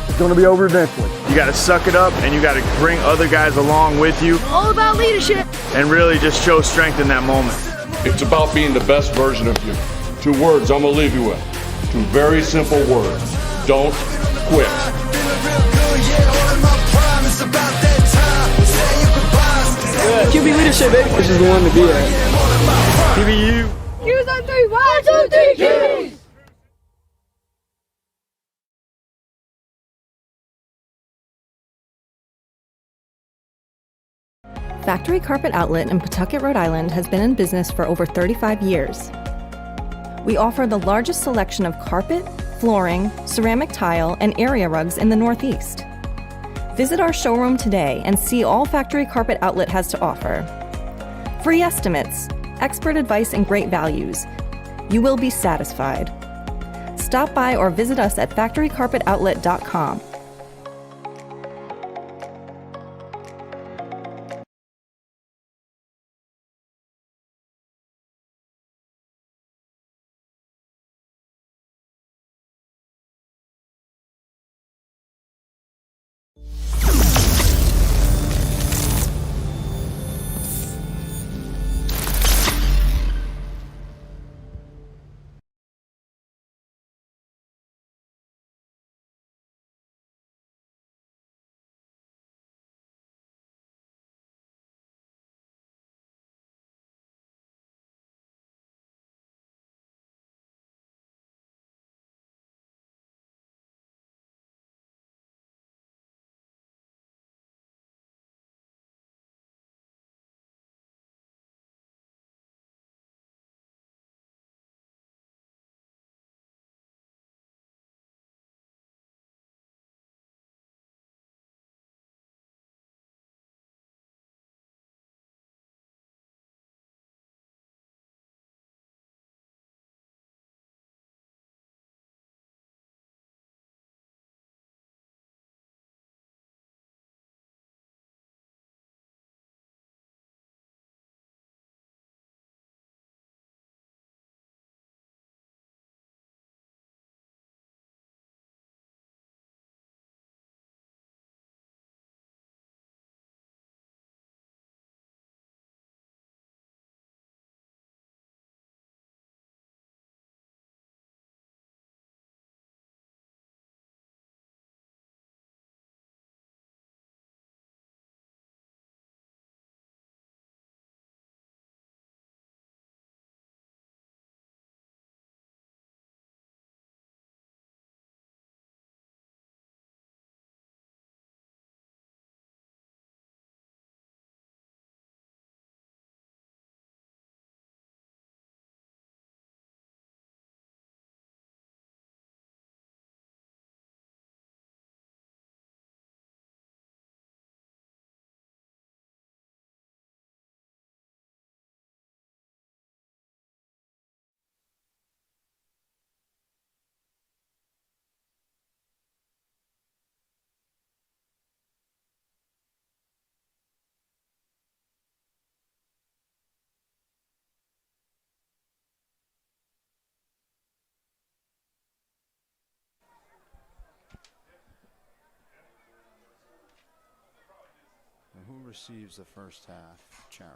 It's going to be over eventually. You got to suck it up, and you got to bring other guys along with you. All about leadership. And really just show strength in that moment. It's about being the best version of you. 2 words I'm going to leave you with. 2 very simple words. Don't quit. QB leadership, baby. This is the one to be at. QBU. Q's on 3. 1, 2, 3, QBs. Factory Carpet Outlet in Pawtucket, Rhode Island has been in business for over 35 years. We offer the largest selection of carpet, flooring, ceramic tile, and area rugs in the Northeast. Visit our showroom today and see all Factory Carpet Outlet has to offer. Free estimates, expert advice, and great values. You will be satisfied. Stop by or visit us at factorycarpetoutlet.com. Who receives the first half? Chariho.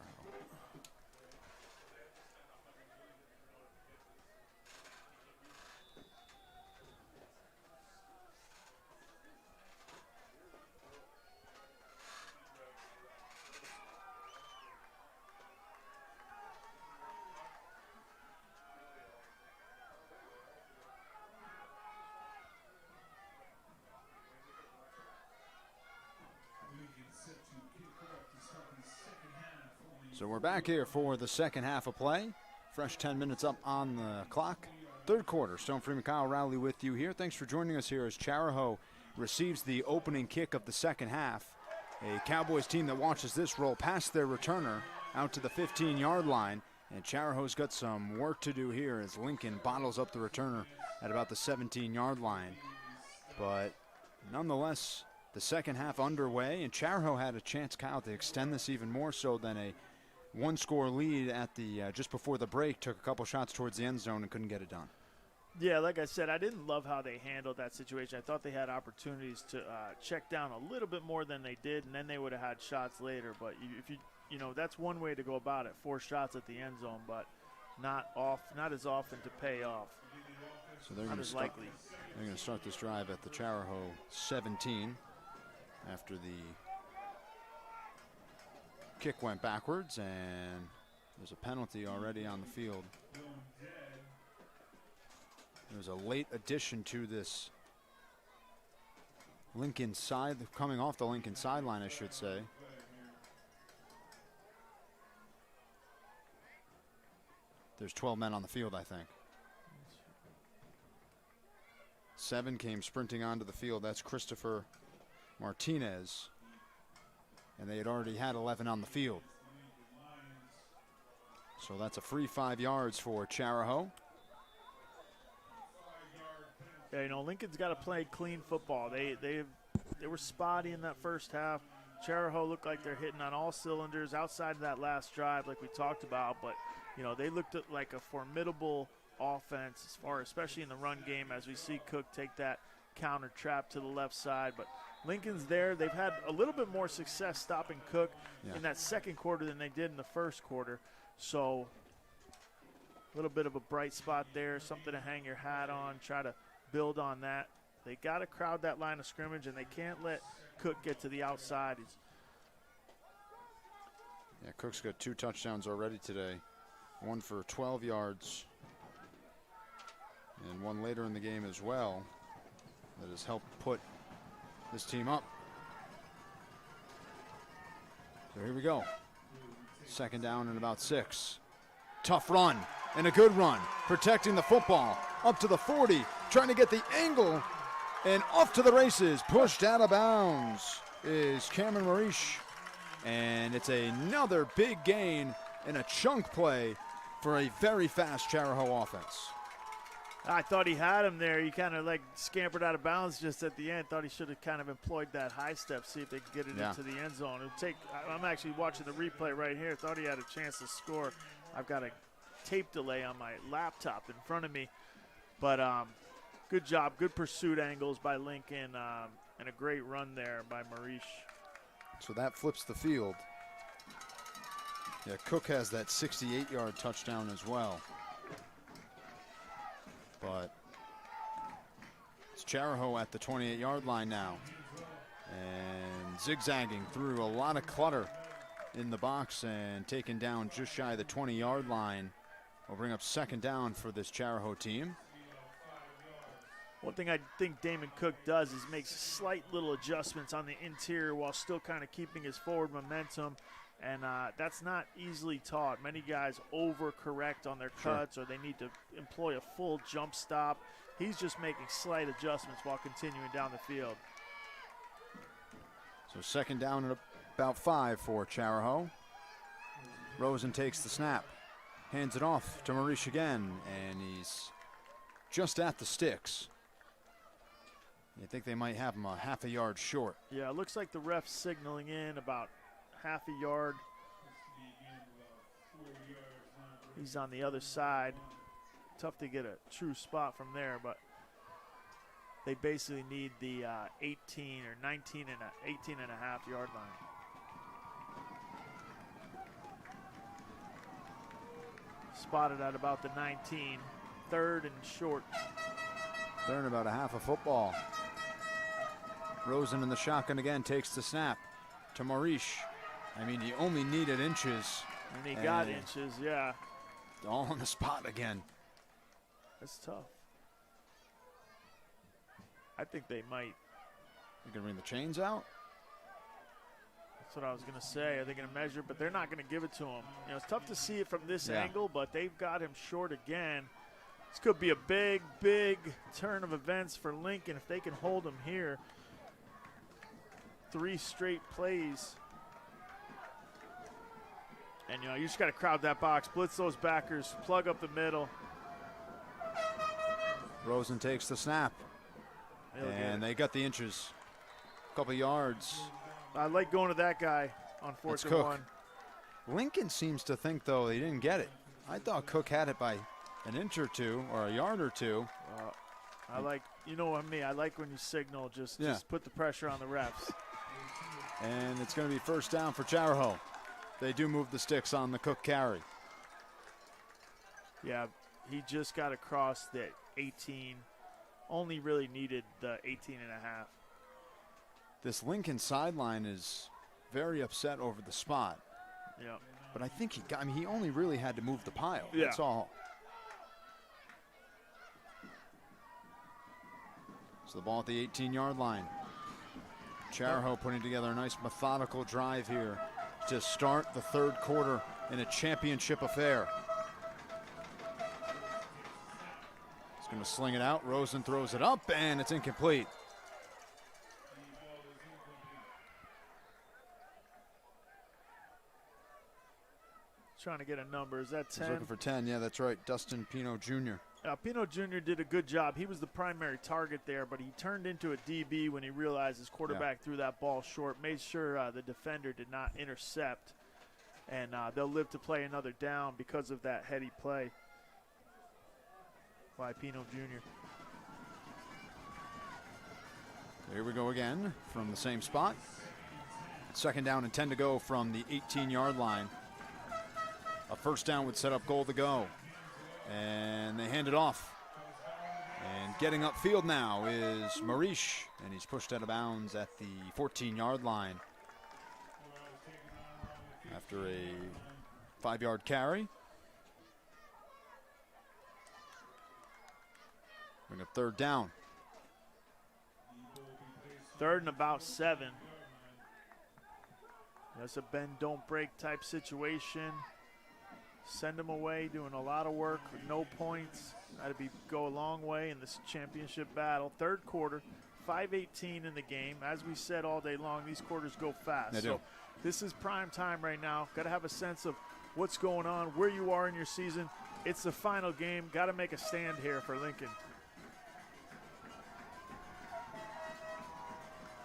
So we're back here for the second half of play. Fresh 10 minutes up on the clock. Third quarter, Stone Freeman, Kyle Rowley with you here. Thanks for joining us here as Chariho receives the opening kick of the second half. A Cowboys team that watches this roll past their returner out to the 15-yard line. And Chariho's got some work to do here as Lincoln bottles up the returner at about the 17-yard line. But nonetheless, the second half underway, and Chariho had a chance, Kyle, to extend this even more so than a one-score lead at the just before the break, took a couple shots towards the end zone and couldn't get it done. Yeah, like I said, I didn't love how they handled that situation. I thought they had opportunities to check down a little bit more than they did, and then they would have had shots later. But if you know, that's one way to go about it. 4 shots at the end zone, but not as often to pay off. So they're going to likely. They're going to start this drive at the Chariho 17 after the kick went backwards, and there's a penalty already on the field. There's a late addition to this Lincoln side, coming off the Lincoln sideline, I should say. There's 12 men on the field, I think. 7 came sprinting onto the field. That's Christopher Martinez. And they had already had 11 on the field. So that's a free 5 yards for Chariho. Yeah, you know, Lincoln's got to play clean football. They were spotty in that first half. Chariho looked like they're hitting on all cylinders outside of that last drive like we talked about. But, you know, they looked like a formidable offense as far, especially in the run game, as we see Cook take that counter trap to the left side. But Lincoln's there. They've had a little bit more success stopping Cook in that second quarter than they did in the first quarter. So a little bit of a bright spot there, something to hang your hat on, try to build on that. They got to crowd that line of scrimmage, and they can't let Cook get to the outside. Yeah, Cook's got 2 touchdowns already today. 1 for 12 yards. And 1 later in the game as well that has helped put this team up. So here we go. 2nd down and about 6. Tough run and a good run. Protecting the football. Up to the 40. Trying to get the angle. And off to the races. Pushed out of bounds is Cameron Marish. And it's another big gain and a chunk play for a very fast Chariho offense. I thought he had him there. He kind of like scampered out of bounds just at the end. Thought he should have kind of employed that high step, see if they could get it into the end zone. I'm actually watching the replay right here. Thought he had a chance to score. I've got a tape delay on my laptop in front of me. But good job. Good pursuit angles by Lincoln and a great run there by Marish. So that flips the field. Yeah, Cook has that 68-yard touchdown as well. But it's Chariho at the 28-yard line now. And zigzagging through a lot of clutter in the box and taken down just shy of the 20-yard line. Will bring up 2nd down for this Chariho team. One thing I think Damon Cook does is makes slight little adjustments on the interior while still kind of keeping his forward momentum. And that's not easily taught. Many guys overcorrect on their cuts or they need to employ a full jump stop. He's just making slight adjustments while continuing down the field. So 2nd down and about 5 for Chariho. Rosen takes the snap, hands it off to Marish again, and he's just at the sticks. You think they might have him a half a yard short. Yeah, it looks like the ref's signaling in about half a yard. He's on the other side. Tough to get a true spot from there, but they basically need the 18 or 19 and 18 and a half yard line. Spotted at about the 19, 3rd and short. 3rd and about a half a football. Rosen in the shotgun again, takes the snap to Marish. I mean, he only needed inches. And he got inches, yeah. All on the spot again. That's tough. I think they might. You can bring the chains out? That's what I was going to say. Are they going to measure? But they're not going to give it to him. You know, it's tough to see it from this angle, but they've got him short again. This could be a big, big turn of events for Lincoln if they can hold him here. 3 straight plays. And, you know, you just got to crowd that box, blitz those backers, plug up the middle. Rosen takes the snap. And they got the inches. A couple yards. I like going to that guy on 4th and 1. Lincoln seems to think, though, they didn't get it. I thought Cook had it by an inch or two or a yard or two. I like, you know what I mean, I like when you signal, just put the pressure on the refs. And it's going to be first down for Chariho. They do move the sticks on the Cook carry. Yeah, he just got across the 18. Only really needed the 18 and a half. This Lincoln sideline is very upset over the spot. Yeah. But I think he only really had to move the pile. Yeah. That's all. So the ball at the 18-yard line. Chariho putting together a nice methodical drive here to start the third quarter in a championship affair. He's going to sling it out. Rosen throws it up, and it's incomplete. Trying to get a number. Is that 10? He's looking for 10. Yeah, that's right. Dustin Pino Jr. Pino Jr. did a good job. He was the primary target there, but he turned into a DB when he realized his quarterback threw that ball short, made sure the defender did not intercept, and they'll live to play another down because of that heady play by Pino Jr. Here we go again from the same spot. Second down and 10 to go from the 18-yard line. A first down would set up goal to go. And they hand it off. And getting upfield now is Marish, and he's pushed out of bounds at the 14-yard line after a 5-yard carry. Bring up third down. Third and about 7. That's a bend, don't break type situation. Send them away, doing a lot of work with no points. That'd go a long way in this championship battle. Third quarter, 5:18 in the game. As we said all day long, these quarters go fast. They do. So this is prime time right now. Got to have a sense of what's going on, where you are in your season. It's the final game. Got to make a stand here for Lincoln.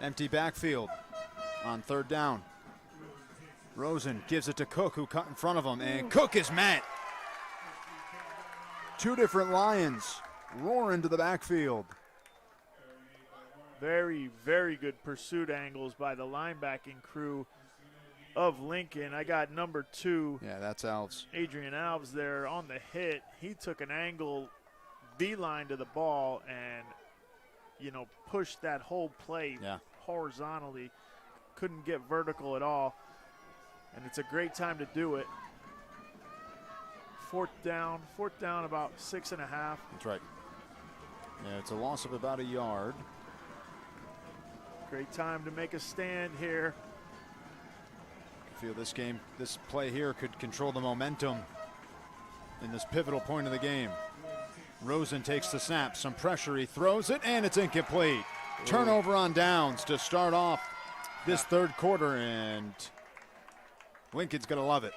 Empty backfield on third down. Rosen gives it to Cook, who cut in front of him, and Cook is met. Two different Lions roar into the backfield. Very, very good pursuit angles by the linebacking crew of Lincoln. I got number 2. Yeah, that's Alves. Adrian Alves there on the hit. He took an angle beeline to the ball and, pushed that whole play horizontally. Couldn't get vertical at all. And it's a great time to do it. Fourth down about 6.5. That's right. Yeah, it's a loss of about a yard. Great time to make a stand here. I feel this play here could control the momentum in this pivotal point of the game. Rosen takes the snap, some pressure, he throws it, and it's incomplete. Turnover on downs to start off this third quarter, and Lincoln's going to love it.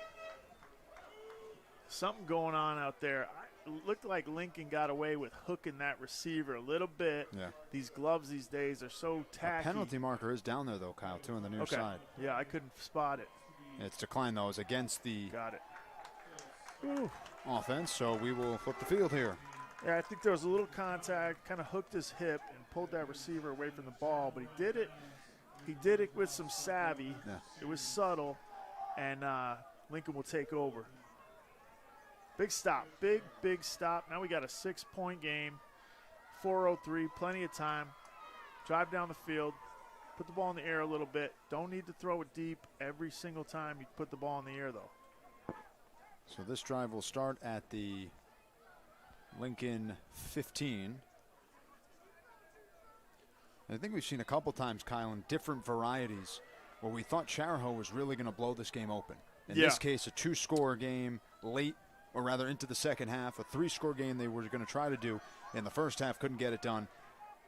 Something going on out there. It looked like Lincoln got away with hooking that receiver a little bit. Yeah. These gloves these days are so tacky. The penalty marker is down there, though, Kyle, too, on the near side. Yeah, I couldn't spot it. It's declined, though. It's against the got it. Ooh. Offense, so we will flip the field here. Yeah, I think there was a little contact, kind of hooked his hip and pulled that receiver away from the ball, but he did it with some savvy. Yeah. It was subtle, and Lincoln will take over. Big stop, big stop. Now we got a 6-point game, 4:03, plenty of time. Drive down the field, put the ball in the air a little bit. Don't need to throw it deep every single time you put the ball in the air, though. So this drive will start at the Lincoln 15. I think we've seen a couple times, Kyle, in different varieties where we thought Chariho was really going to blow this game open. In this case, a 2-score game late, or rather into the second half, a 3-score game they were going to try to do in the first half, couldn't get it done.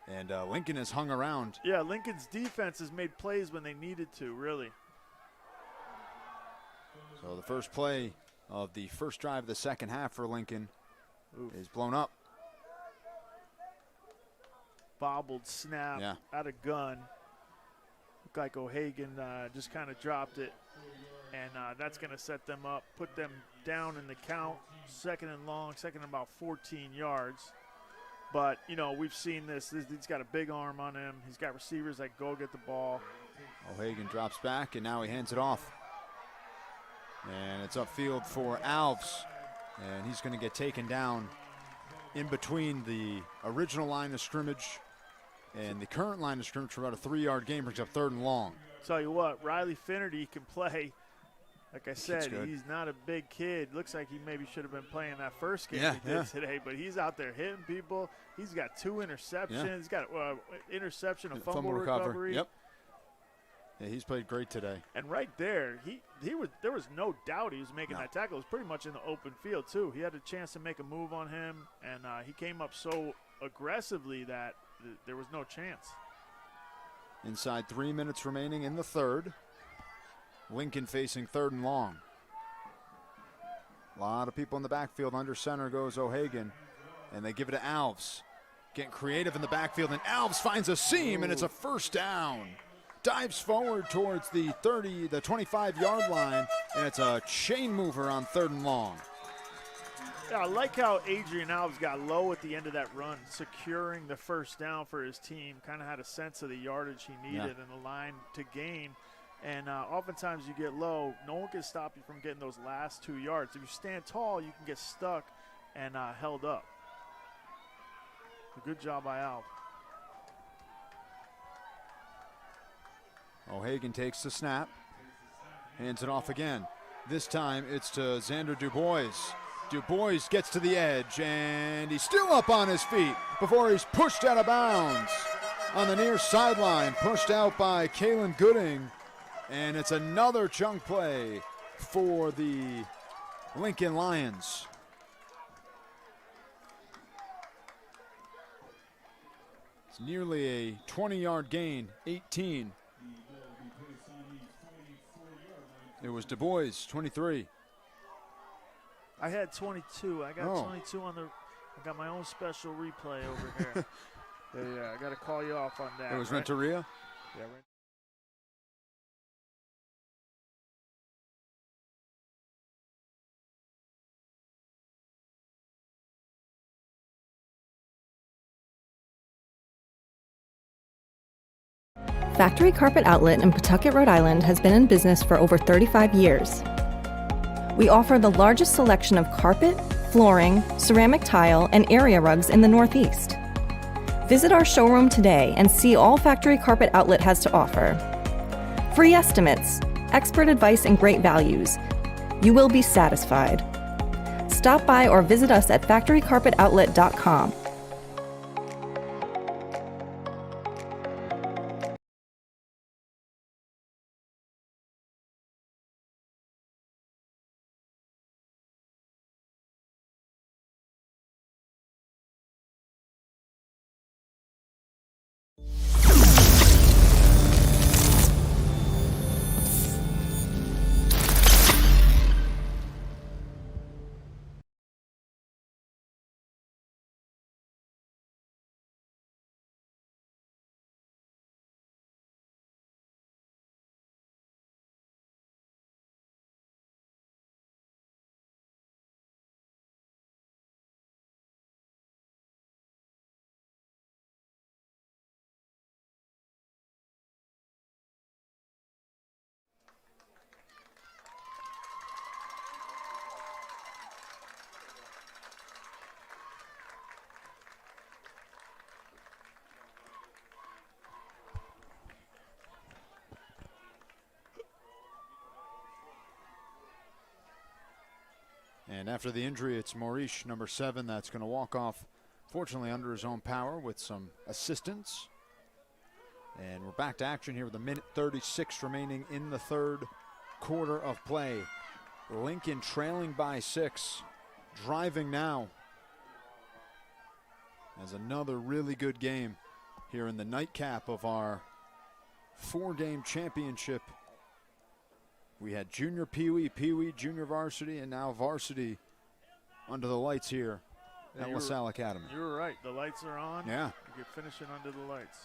And Lincoln has hung around. Yeah, Lincoln's defense has made plays when they needed to, really. So the first play of the first drive of the second half for Lincoln is blown up. Bobbled snap out of gun. Looked like O'Hagan just kind of dropped it. and that's going to set them up, put them down in the count, second and long, second and about 14 yards. But, you know, we've seen this. He's got a big arm on him. He's got receivers that go get the ball. O'Hagan drops back, and now he hands it off. And it's upfield for Alves. And he's going to get taken down in between the original line of scrimmage and the current line of scrimmage for about a 3-yard gain, brings up 3rd and long. Tell you what, Riley Finnerty can play. Like I said, he's not a big kid. Looks like he maybe should have been playing that first game he did today, but he's out there hitting people. He's got 2 interceptions. Yeah. He's got interception, a fumble recovery. Yep. Yeah, he's played great today. And right there, there was no doubt he was making that tackle. It was pretty much in the open field, too. He had a chance to make a move on him, and he came up so aggressively that there was no chance. Inside 3 minutes remaining in the 3rd. Lincoln facing 3rd and long. A lot of people in the backfield. Under center goes O'Hagan, and they give it to Alves. Getting creative in the backfield, and Alves finds a seam, and it's a 1st down. Dives forward towards the 25-yard line, and it's a chain mover on 3rd and long. Yeah, I like how Adrian Alves got low at the end of that run, securing the 1st down for his team. Kind of had a sense of the yardage he needed and the line to gain. And oftentimes you get low, no one can stop you from getting those last 2 yards. If you stand tall, you can get stuck and held up. A good job by Alves. O'Hagan takes the snap, hands it off again. This time it's to Xander Dubois. Dubois gets to the edge, and he's still up on his feet before he's pushed out of bounds on the near sideline, pushed out by Kalen Gooding. And it's another chunk play for the Lincoln Lions. It's nearly a 20-yard gain, 18. It was Du Bois, 23. I had 22. I got 22 on the. I got my own special replay over here. Yeah, I got to call you off on that. It was Renteria? Yeah, Factory Carpet Outlet in Pawtucket, Rhode Island has been in business for over 35 years. We offer the largest selection of carpet, flooring, ceramic tile, and area rugs in the Northeast. Visit our showroom today and see all Factory Carpet Outlet has to offer. Free estimates, expert advice, and great values. You will be satisfied. Stop by or visit us at factorycarpetoutlet.com. And after the injury, it's Maurice, number 7, that's going to walk off, fortunately under his own power with some assistance. And we're back to action here with 1:36 remaining in the 3rd quarter of play. Lincoln trailing by 6, driving now. As another really good game here in the nightcap of our 4-game championship. We had junior Pee-wee, junior varsity, and now varsity under the lights here at LaSalle Academy. You were right. The lights are on. Yeah. You're finishing under the lights.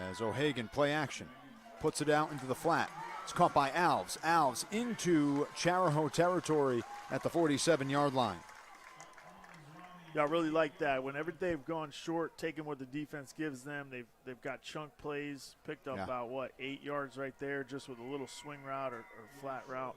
As O'Hagan play action. puts it out into the flat. It's caught by Alves. Alves into Chariho territory at the 47-yard line. Yeah, I really like that. Whenever they've gone short, taking what the defense gives them, they've got chunk plays, picked up about, 8 yards right there just with a little swing route or flat route.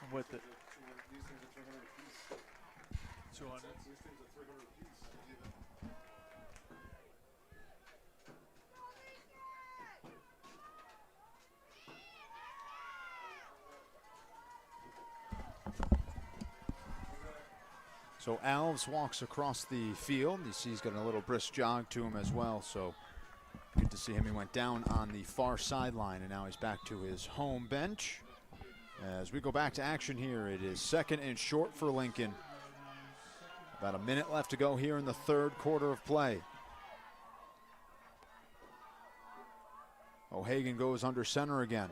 I'm with it. 200. So Alves walks across the field. You see he's got a little brisk jog to him as well. So good to see him. He went down on the far sideline, and now he's back to his home bench. As we go back to action here, it is 2nd and short for Lincoln. About a minute left to go here in the 3rd quarter of play. O'Hagan goes under center again.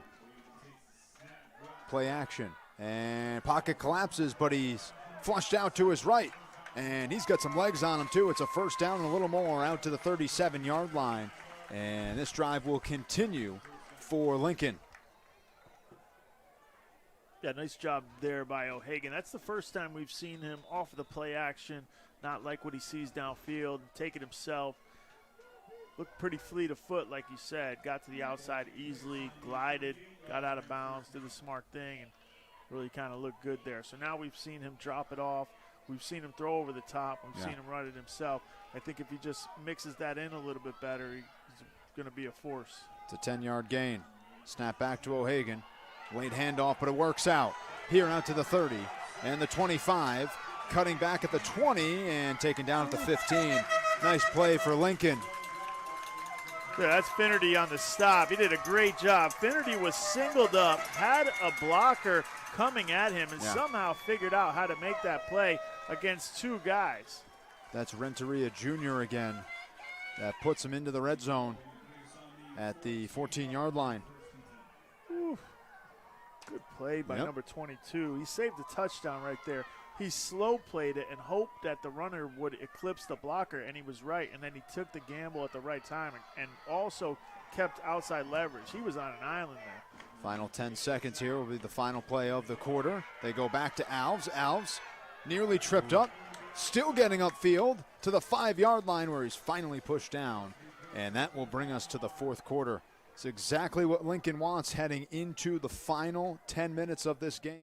Play action, and pocket collapses, but he's flushed out to his right, and he's got some legs on him too. It's a first down and a little more out to the 37-yard line, and this drive will continue for Lincoln. Yeah, nice job there by O'Hagan. That's the first time we've seen him off of the play action, not like what he sees downfield, take it himself. Looked pretty fleet of foot, like you said. Got to the outside easily, glided, got out of bounds, did the smart thing, and really kind of looked good there. So now we've seen him drop it off. We've seen him throw over the top. We've seen him run it himself. I think if he just mixes that in a little bit better, he's going to be a force. It's a 10-yard gain. Snap back to O'Hagan. Late handoff, but it works out. Here out to the 30 and the 25. Cutting back at the 20 and taken down at the 15. Nice play for Lincoln. Yeah, that's Finnerty on the stop. He did a great job. Finnerty was singled up, had a blocker coming at him, and somehow figured out how to make that play against 2 guys. That's Renteria Jr. again. That puts him into the red zone at the 14-yard line. Whew. Good play by number 22. He saved the touchdown right there. He slow played it and hoped that the runner would eclipse the blocker, and he was right. And then he took the gamble at the right time and also kept outside leverage. He was on an island there. Final 10 seconds here will be the final play of the quarter. They go back to Alves. Alves nearly tripped up, still getting upfield to the 5-yard line where he's finally pushed down. And that will bring us to the 4th quarter. It's exactly what Lincoln wants heading into the final 10 minutes of this game.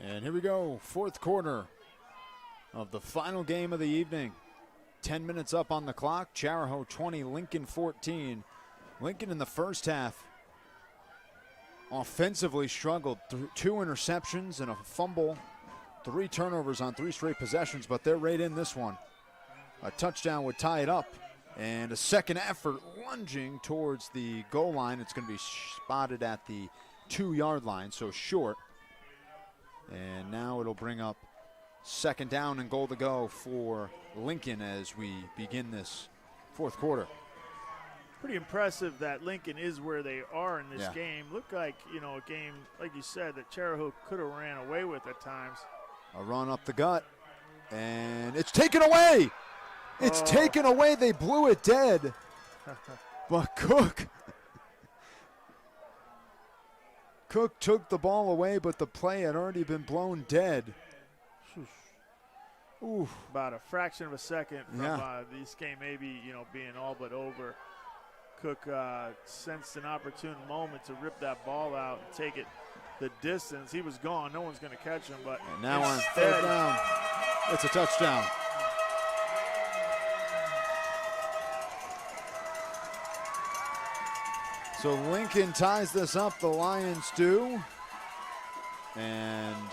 And here we go, fourth quarter of the final game of the evening. 10 minutes up on the clock. Chariho 20, Lincoln 14. Lincoln in the first half offensively struggled. 2 interceptions and a fumble. 3 turnovers on 3 straight possessions, but they're right in this one. A touchdown would tie it up. And a second effort lunging towards the goal line. It's going to be spotted at the 2-yard line, so short. And now it'll bring up second down and goal to go for Lincoln as we begin this fourth quarter. Pretty impressive that Lincoln is where they are in this Yeah. game. Looked like, a game, like you said, that Chariho could have ran away with at times. A run up the gut, and it's taken away. It's taken away. They blew it dead. But Cook took the ball away, but the play had already been blown dead. Ooh. About a fraction of a second from Yeah. this game maybe, being all but over. Cook sensed an opportune moment to rip that ball out and take it the distance. He was gone. No one's going to catch him. But And now on instead, third down, it's a touchdown. So Lincoln ties this up, the Lions do. And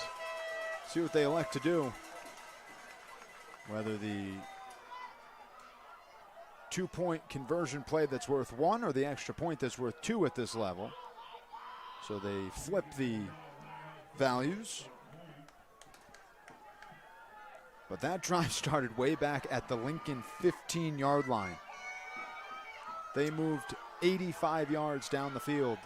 see what they elect to do. Whether the 2-point conversion play that's worth 1 or the extra point that's worth 2 at this level. So they flip the values. But that drive started way back at the Lincoln 15-yard line. They moved 85 yards down the field.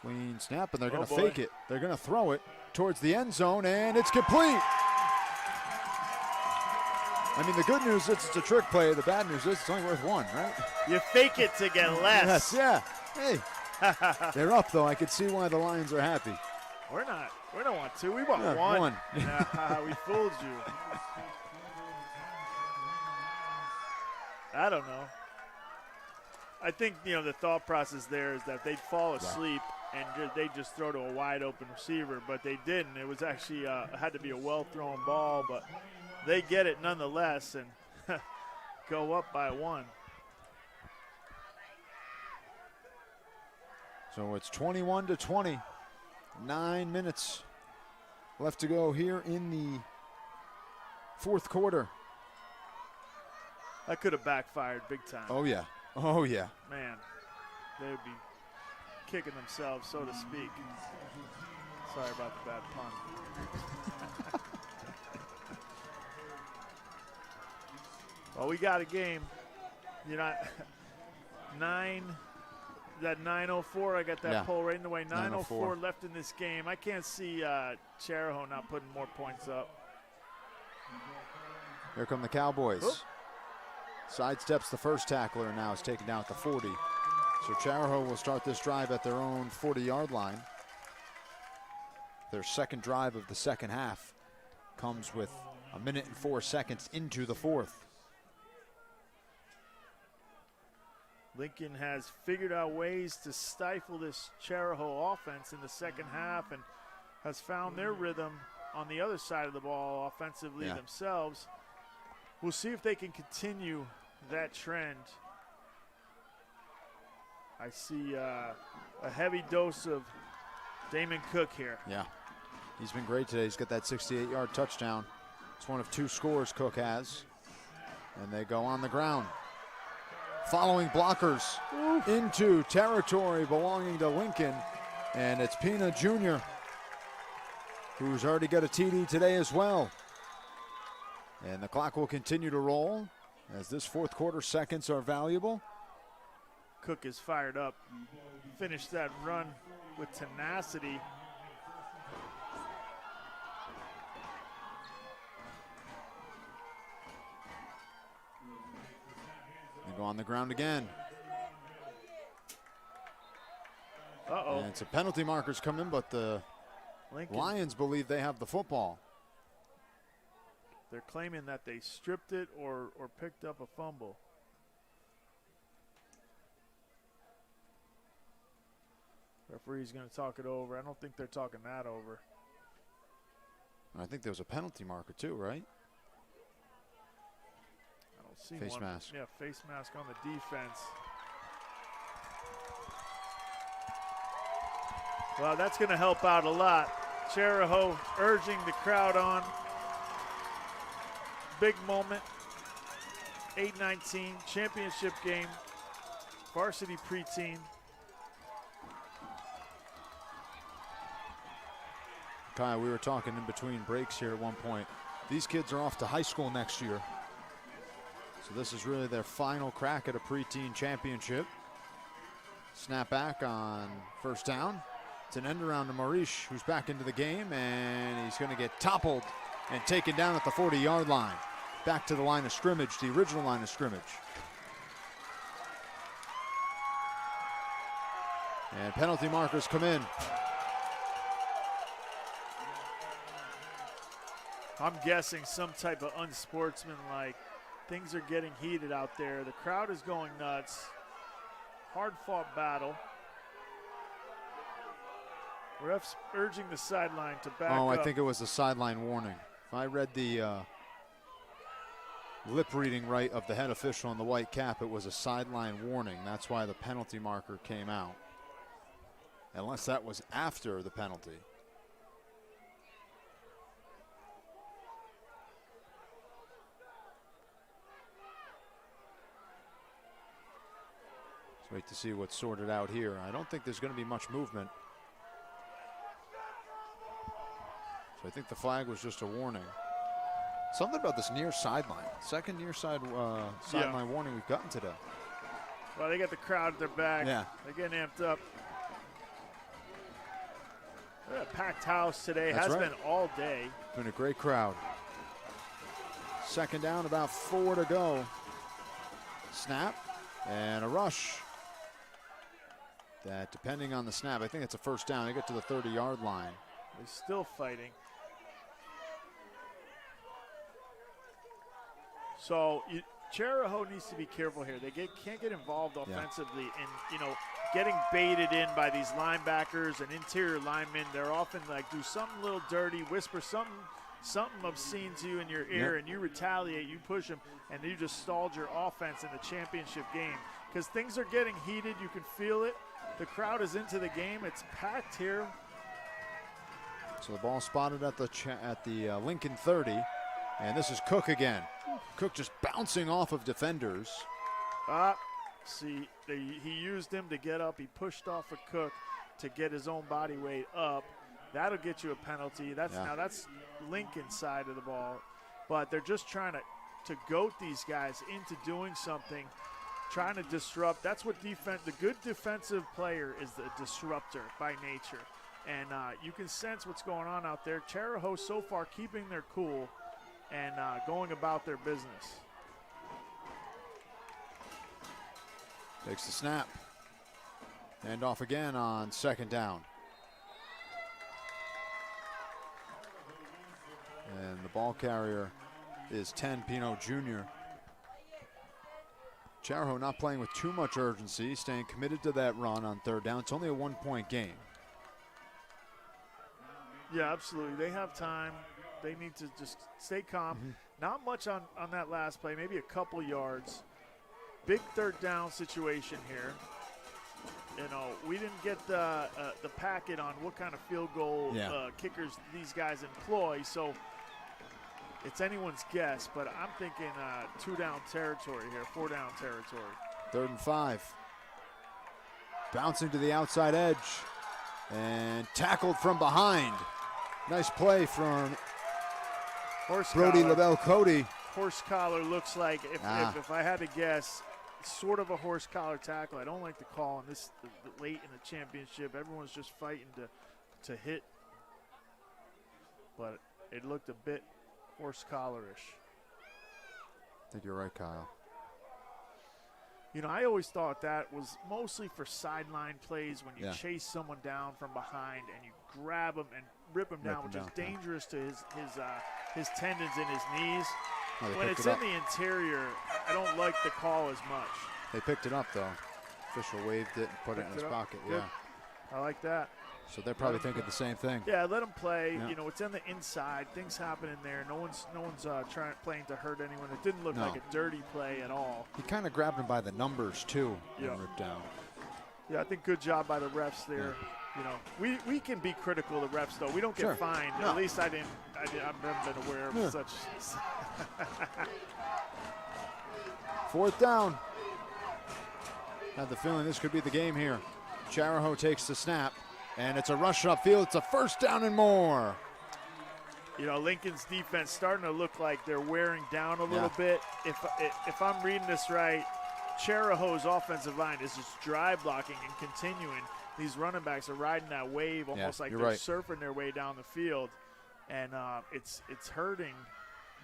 Clean snap, and they're going to fake it. They're going to throw it towards the end zone, and it's complete. I mean, the good news is it's a trick play. The bad news is it's only worth 1, right? You fake it to get less. Yes, yeah. Hey, they're up, though. I could see why the Lions are happy. We're not. We don't want 2. We want 1. 1. We fooled you. I don't know. I think, the thought process there is that they'd fall asleep and they'd just throw to a wide open receiver, but they didn't. It was actually had to be a well-thrown ball, but they get it nonetheless and go up by 1. So it's 21-20. 9 minutes left to go here in the fourth quarter. That could have backfired big time. Oh, yeah. Oh, yeah. Man, they would be kicking themselves, so to speak. Sorry about the bad pun. Well, we got a game. That 9:04, I got that poll right in the way. 9:04 left in this game. I can't see Chariho not putting more points up. Here come the Cowboys. Oop. Sidesteps the first tackler and now is taken down at the 40. So Chariho will start this drive at their own 40-yard line. Their second drive of the second half comes with 1 minute and 4 seconds into the fourth. Lincoln has figured out ways to stifle this Chariho offense in the second half and has found their rhythm on the other side of the ball offensively themselves. We'll see if they can continue that trend. I see a heavy dose of Damon Cook here. Yeah, he's been great today. He's got that 68-yard touchdown. It's one of 2 scores Cook has. And they go on the ground. Following blockers into territory belonging to Lincoln. And it's Pina Jr., who's already got a TD today as well. And the clock will continue to roll as this fourth quarter seconds are valuable. Cook is fired up. Finished that run with tenacity. They go on the ground again. Uh-oh. And some penalty markers come in, but the Lincoln. Lions believe they have the football. They're claiming that they stripped it or picked up a fumble. Referee's going to talk it over. I don't think they're talking that over. I think there was a penalty marker too, right? I don't see Face one. mask. Yeah, face mask on the defense. Well, that's going to help out a lot. Chariho urging the crowd on. Big moment. 8-19 championship game. Varsity preteen. Kyle, we were talking in between breaks here at one point. These kids are off to high school next year. So this is really their final crack at a preteen championship. Snap back on first down. It's an end around to Maurice, who's back into the game, and he's going to get toppled and taken down at the 40-yard line. Back to the line of scrimmage, the original line of scrimmage. And penalty markers come in. I'm guessing some type of unsportsmanlike. Things are getting heated out there. The crowd is going nuts. Hard-fought battle. Refs urging the sideline to back up. Oh, I think it was a sideline warning. If I read the lip reading right of the head official in the white cap, it was a sideline warning. That's why the penalty marker came out. Unless that was after the penalty. Let's wait to see what's sorted out here. I don't think there's going to be much movement. So I think the flag was just a warning. Something about this near sideline. Second near sideline warning we've gotten today. Well, they got the crowd at their back. Yeah. They're getting amped up. They're at a packed house today. That's Has right. been all day. Been a great crowd. Second down, about 4 to go. Snap and a rush. That, depending on the snap, I think it's a first down. They get to the 30-yard line. They're still fighting. So Chariho needs to be careful here. They can't get involved offensively in, getting baited in by these linebackers and interior linemen. They're often like do something a little dirty, whisper something obscene to you in your ear, and you retaliate, you push them, and you just stalled your offense in the championship game. Because things are getting heated. You can feel it. The crowd is into the game. It's packed here. So the ball spotted at the Lincoln 30, and this is Cook again. Cook just bouncing off of defenders. See, he used him to get up. He pushed off of Cook to get his own body weight up. That'll get you a penalty. Now that's Lincoln's side of the ball, but they're just trying to goat these guys into doing something, trying to disrupt. That's what defense. The good defensive player is the disruptor by nature. And you can sense what's going on out there. Chariho so far keeping their cool and going about their business. Takes the snap. Hand off again on second down. And the ball carrier is 10 Pino Jr. Chariho not playing with too much urgency, staying committed to that run on third down. It's only a 1-point game. Yeah, absolutely. They have time. They need to just stay calm. Not much on that last play, maybe a couple yards. Big third down situation here. We didn't get the packet on what kind of field goal kickers these guys employ, so it's anyone's guess, but I'm thinking 2-down territory here, 4-down territory. 3rd and 5. Bouncing to the outside edge and tackled from behind. Nice play from Brody LaBelle-Cody. Horse collar looks like, if I had to guess, sort of a horse collar tackle. I don't like to call on this late in the championship. Everyone's just fighting to hit, but it looked a bit horse collarish. I think you're right, Kyle. I always thought that was mostly for sideline plays when you chase someone down from behind and you grab them and rip them down, which is dangerous to his tendons in his knees. When it's in the interior, I don't like the call as much. They picked it up, though. Official waved it and put it in his pocket. Good. Yeah. I like that. So they're probably thinking the same thing. Yeah, let them play. Yeah. You know, it's on the inside. Things happen in there. No one's playing to hurt anyone. It didn't look like a dirty play at all. He kind of grabbed him by the numbers too. Yeah. And ripped down. Yeah, I think good job by the refs there. You know, we can be critical of the refs though. We don't get fined. No. At least I've never been aware of such. 4th down. Had the feeling this could be the game here. Chariho takes the snap, and it's a rush upfield. It's a 1st down and more. You know, Lincoln's defense starting to look like they're wearing down a little bit. If I'm reading this right, Chariho's offensive line is just drive blocking and continuing. These running backs are riding that wave almost like they're surfing their way down the field, and it's hurting.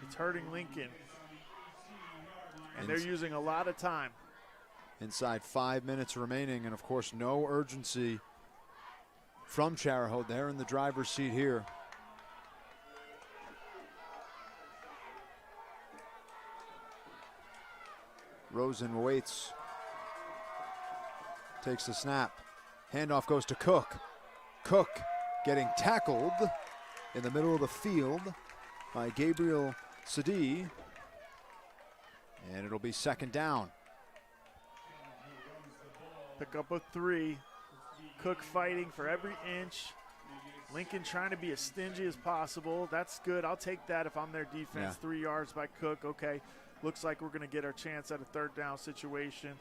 It's hurting Lincoln, and they're using a lot of time. Inside 5 minutes remaining, and of course no urgency from Chariho. They're in the driver's seat here. Rosen waits, takes the snap. Handoff goes to Cook. Cook getting tackled in the middle of the field by Gabriel Sadi, and it'll be 2nd down. Pick up a 3. Cook fighting for every inch. Lincoln trying to be as stingy as possible. That's good. I'll take that if I'm their defense. 3 yards by Cook. Okay. Looks like we're going to get our chance at a 3rd down situation.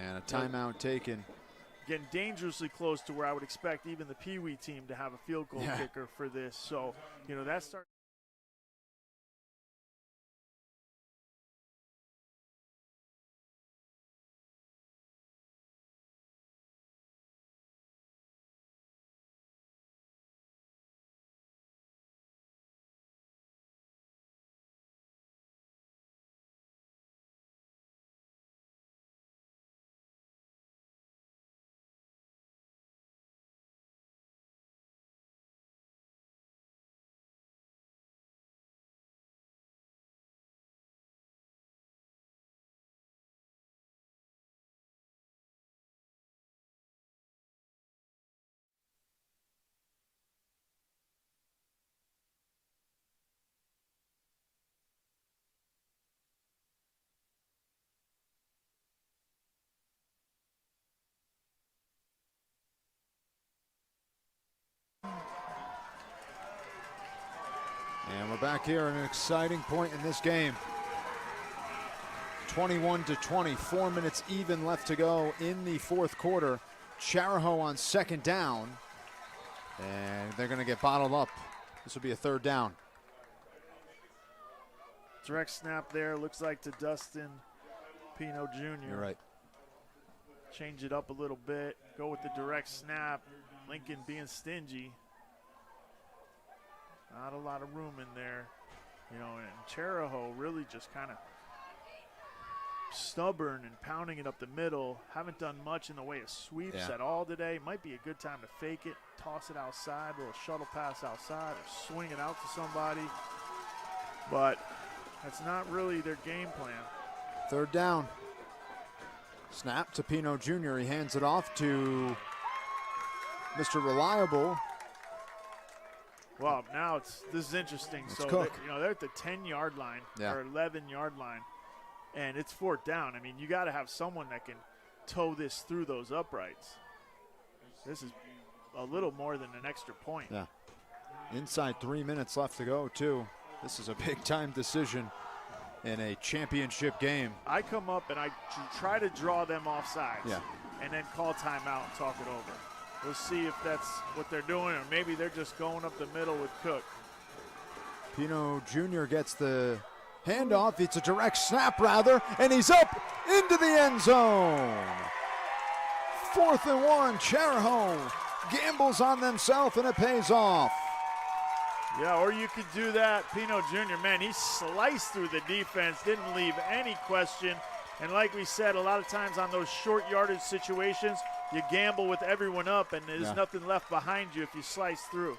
And a timeout taken. Getting dangerously close to where I would expect even the Pee Wee team to have a field goal kicker for this. So, you know, that starts. And we're back here at an exciting point in this game. 21-20, 4 minutes even left to go in the 4th quarter. Chariho on 2nd down, and they're going to get bottled up. This will be a 3rd down. Direct snap there. Looks like to Dustin Pino Jr. You're right. Change it up a little bit. Go with the direct snap. Lincoln being stingy. Not a lot of room in there. You know, and Chariho really just kind of stubborn and pounding it up the middle. Haven't done much in the way of sweeps at all today. Might be a good time to fake it, toss it outside, a little shuttle pass outside, or swing it out to somebody. But that's not really their game plan. 3rd down. Snap to Pino Jr. He hands it off to Mr. Reliable. Well, now this is interesting. It's so Cook. they're at the 10-yard line or 11-yard line, and it's 4th down. I mean, you got to have someone that can tow this through those uprights. This is a little more than an extra point. Yeah. Inside 3 minutes left to go, too. This is a big-time decision in a championship game. I come up and I try to draw them off sides and then call timeout and talk it over. We'll see if that's what they're doing, or maybe they're just going up the middle with Cook. Pino Jr. gets the handoff. It's a direct snap, rather, and he's up into the end zone. 4th and 1. Chariho gambles on themselves, and it pays off. Yeah, or you could do that. Pino Jr., man, he sliced through the defense, didn't leave any question. And like we said, a lot of times on those short yardage situations, you gamble with everyone up, and there's nothing left behind you if you slice through.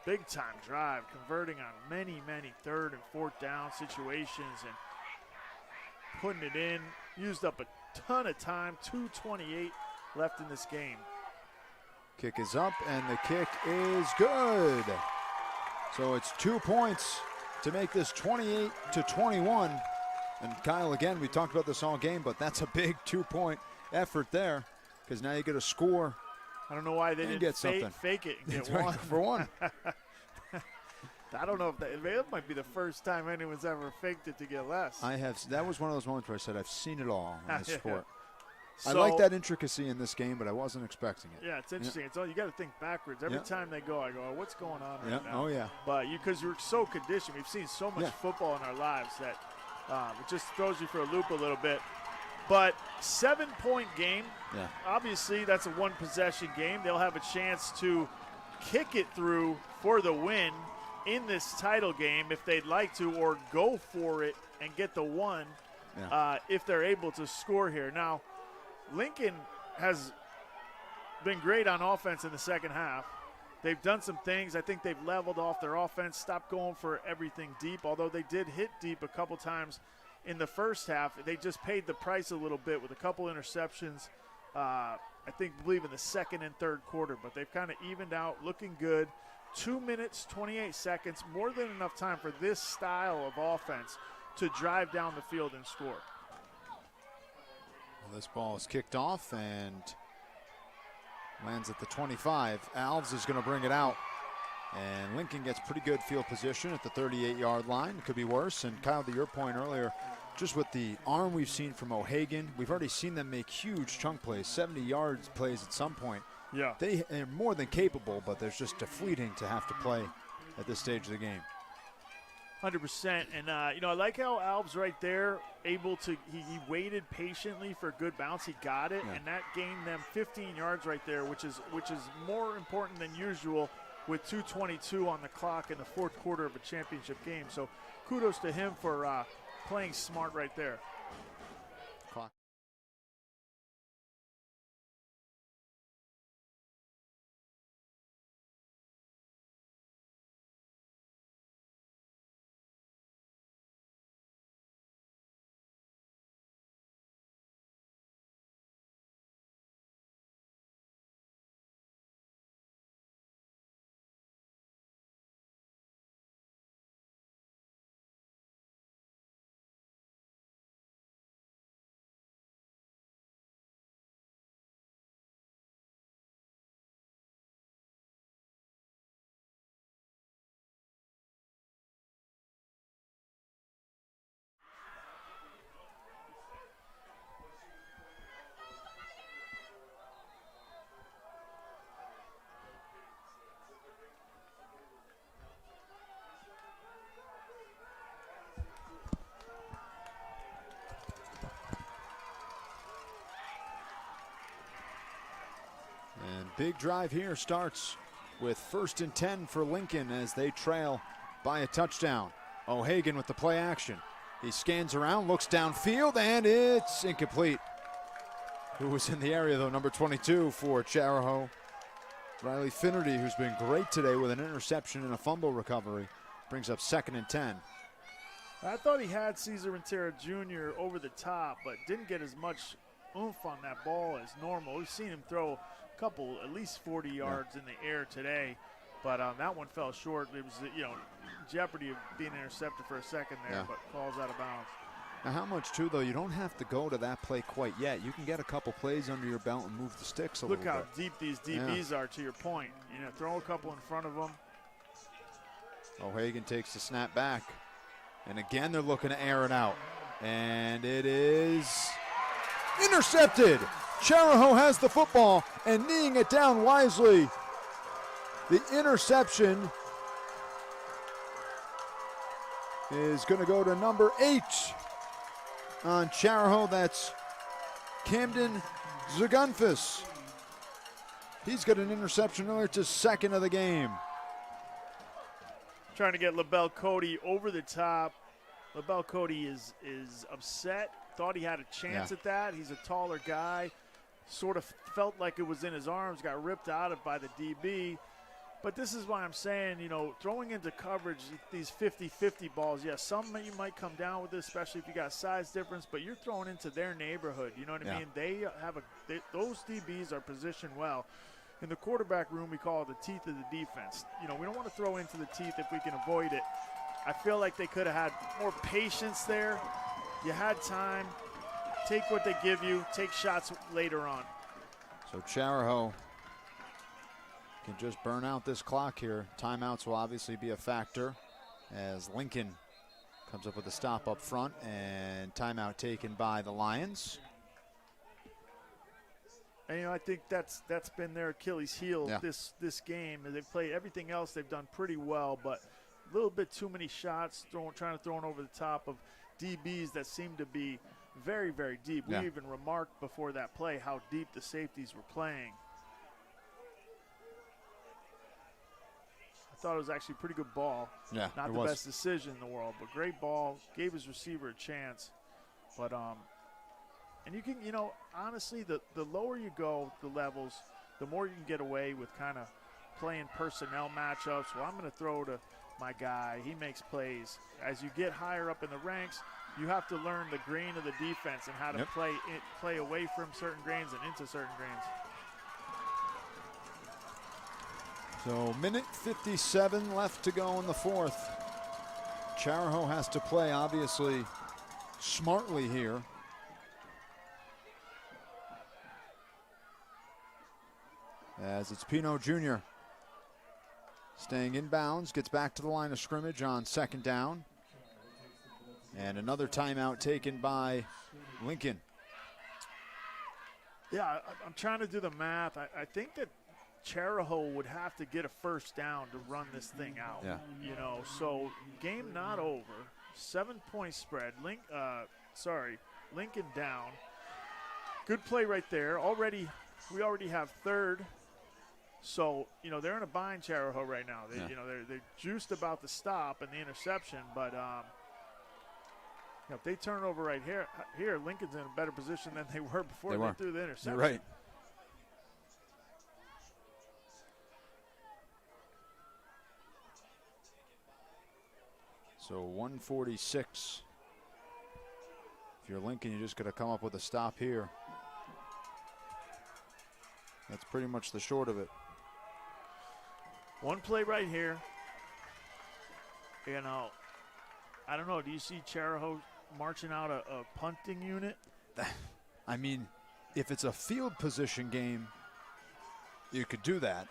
Big time drive, converting on many, many 3rd and 4th down situations and putting it in. Used up a ton of time, 2:28 left in this game. Kick is up, and the kick is good. So it's 2 points to make this 28-21. And Kyle, again, we talked about this all game, but that's a big 2-point effort there, because now you get a score. I don't know why they didn't get something. fake it and get Right, one. for one. I don't know if that might be the first time anyone's ever faked it to get less. That was one of those moments where I said, I've seen it all in this sport. So, I like that intricacy in this game, but I wasn't expecting it. Yeah, it's interesting. It's all you got to think backwards. Every time they go, I go, oh, what's going on right now? Oh, yeah. But because you're so conditioned, we've seen so much football in our lives that it just throws you for a loop a little bit. But 7-point game, obviously that's a one-possession game. They'll have a chance to kick it through for the win in this title game if they'd like to, or go for it and get the one if they're able to score here. Now, Lincoln has been great on offense in the second half. They've done some things. I think they've leveled off their offense, stopped going for everything deep, although they did hit deep a couple times in the first half. They just paid the price a little bit with a couple interceptions, believe in the second and third quarter, but they've kind of evened out, looking good. 2 minutes, 28 seconds, more than enough time for this style of offense to drive down the field and score. Well, this ball is kicked off and lands at the 25. Alves is going to bring it out. And Lincoln gets pretty good field position at the 38-yard line. It could be worse. And Kyle, to your point earlier, just with the arm we've seen from O'Hagan, we've already seen them make huge chunk plays, 70 yards plays at some point. Yeah. They're more than capable, but there's just a fleeting to have to play at this stage of the game. 100%. And, I like how Alves right there able to – he waited patiently for a good bounce. He got it, and that gained them 15 yards right there, which is more important than usual with 2:22 on the clock in the fourth quarter of a championship game. So kudos to him for playing smart right there. Clock. And big drive here starts with 1st and 10 for Lincoln as they trail by a touchdown. O'Hagan with the play action. He scans around, looks downfield, and it's incomplete. Who was in the area, though? Number 22 for Chariho. Riley Finnerty, who's been great today with an interception and a fumble recovery, brings up 2nd and 10. I thought he had Cesar Montero Jr. over the top, but didn't get as much oomph on that ball as normal. We've seen him throw a couple, at least 40 yards in the air today, but that one fell short. It was, jeopardy of being intercepted for a second there, but falls out of bounds. Now, how much, too, though? You don't have to go to that play quite yet. You can get a couple plays under your belt and move the sticks a little bit. Look how deep these DBs are, to your point. Throw a couple in front of them. O'Hagan takes the snap back. And again, they're looking to air it out. And it is intercepted. Chariho has the football and kneeing it down wisely. The interception is going to go to number 8 on Chariho. That's Camden Zagunfis. He's got an interception earlier. It's his 2nd of the game. Trying to get LaBelle Cody over the top. LaBelle Cody is upset. Thought he had a chance at that. He's a taller guy. Sort of felt like it was in his arms. Got ripped out of by the DB. But this is why I'm saying, you know, throwing into coverage, these 50-50 balls, yes, some you might come down with this, especially if you got size difference, but you're throwing into their neighborhood. You know what I mean? They have those DBs are positioned well. In the quarterback room, we call it the teeth of the defense. You know, we don't want to throw into the teeth if we can avoid it. I feel like they could have had more patience there. You had time. Take what they give you. Take shots later on. So Chariho can just burn out this clock here. Timeouts will obviously be a factor as Lincoln comes up with a stop up front, and timeout taken by the Lions. And, you know, I think that's been their Achilles heel this game. They've played everything else. They've done pretty well, but a little bit too many shots, trying to throw it over the top of DBs that seem to be very, very deep. We even remarked before that play how deep the safeties were playing. Thought it was actually a pretty good ball. Yeah, not the best decision in the world, but great ball. Gave his receiver a chance. But and you can, you know, honestly, the lower you go, the levels, the more you can get away with kind of playing personnel matchups. Well, I'm going to throw to my guy. He makes plays. As you get higher up in the ranks, you have to learn the grain of the defense and how to play away from certain grains and into certain grains. So minute 57 left to go in the fourth. Chariho has to play, obviously, smartly here. As it's Pino Jr. staying in bounds, gets back to the line of scrimmage on second down. And another timeout taken by Lincoln. Yeah, I'm trying to do the math. I think that Chariho would have to get a first down to run this thing out. Yeah. You know, so game not over. 7-point spread. Lincoln down. Good play right there. We already have third. So, you know, they're in a bind, Chariho, right now. You know, they're juiced about the stop and the interception, but you know, if they turn over right here, Lincoln's in a better position than they were before they threw the interception. You're right. So 146. If you're Lincoln, you just got to come up with a stop here. That's pretty much the short of it. One play right here. You know, I don't know. Do you see Chariho marching out a punting unit? I mean, if it's a field position game, you could do that.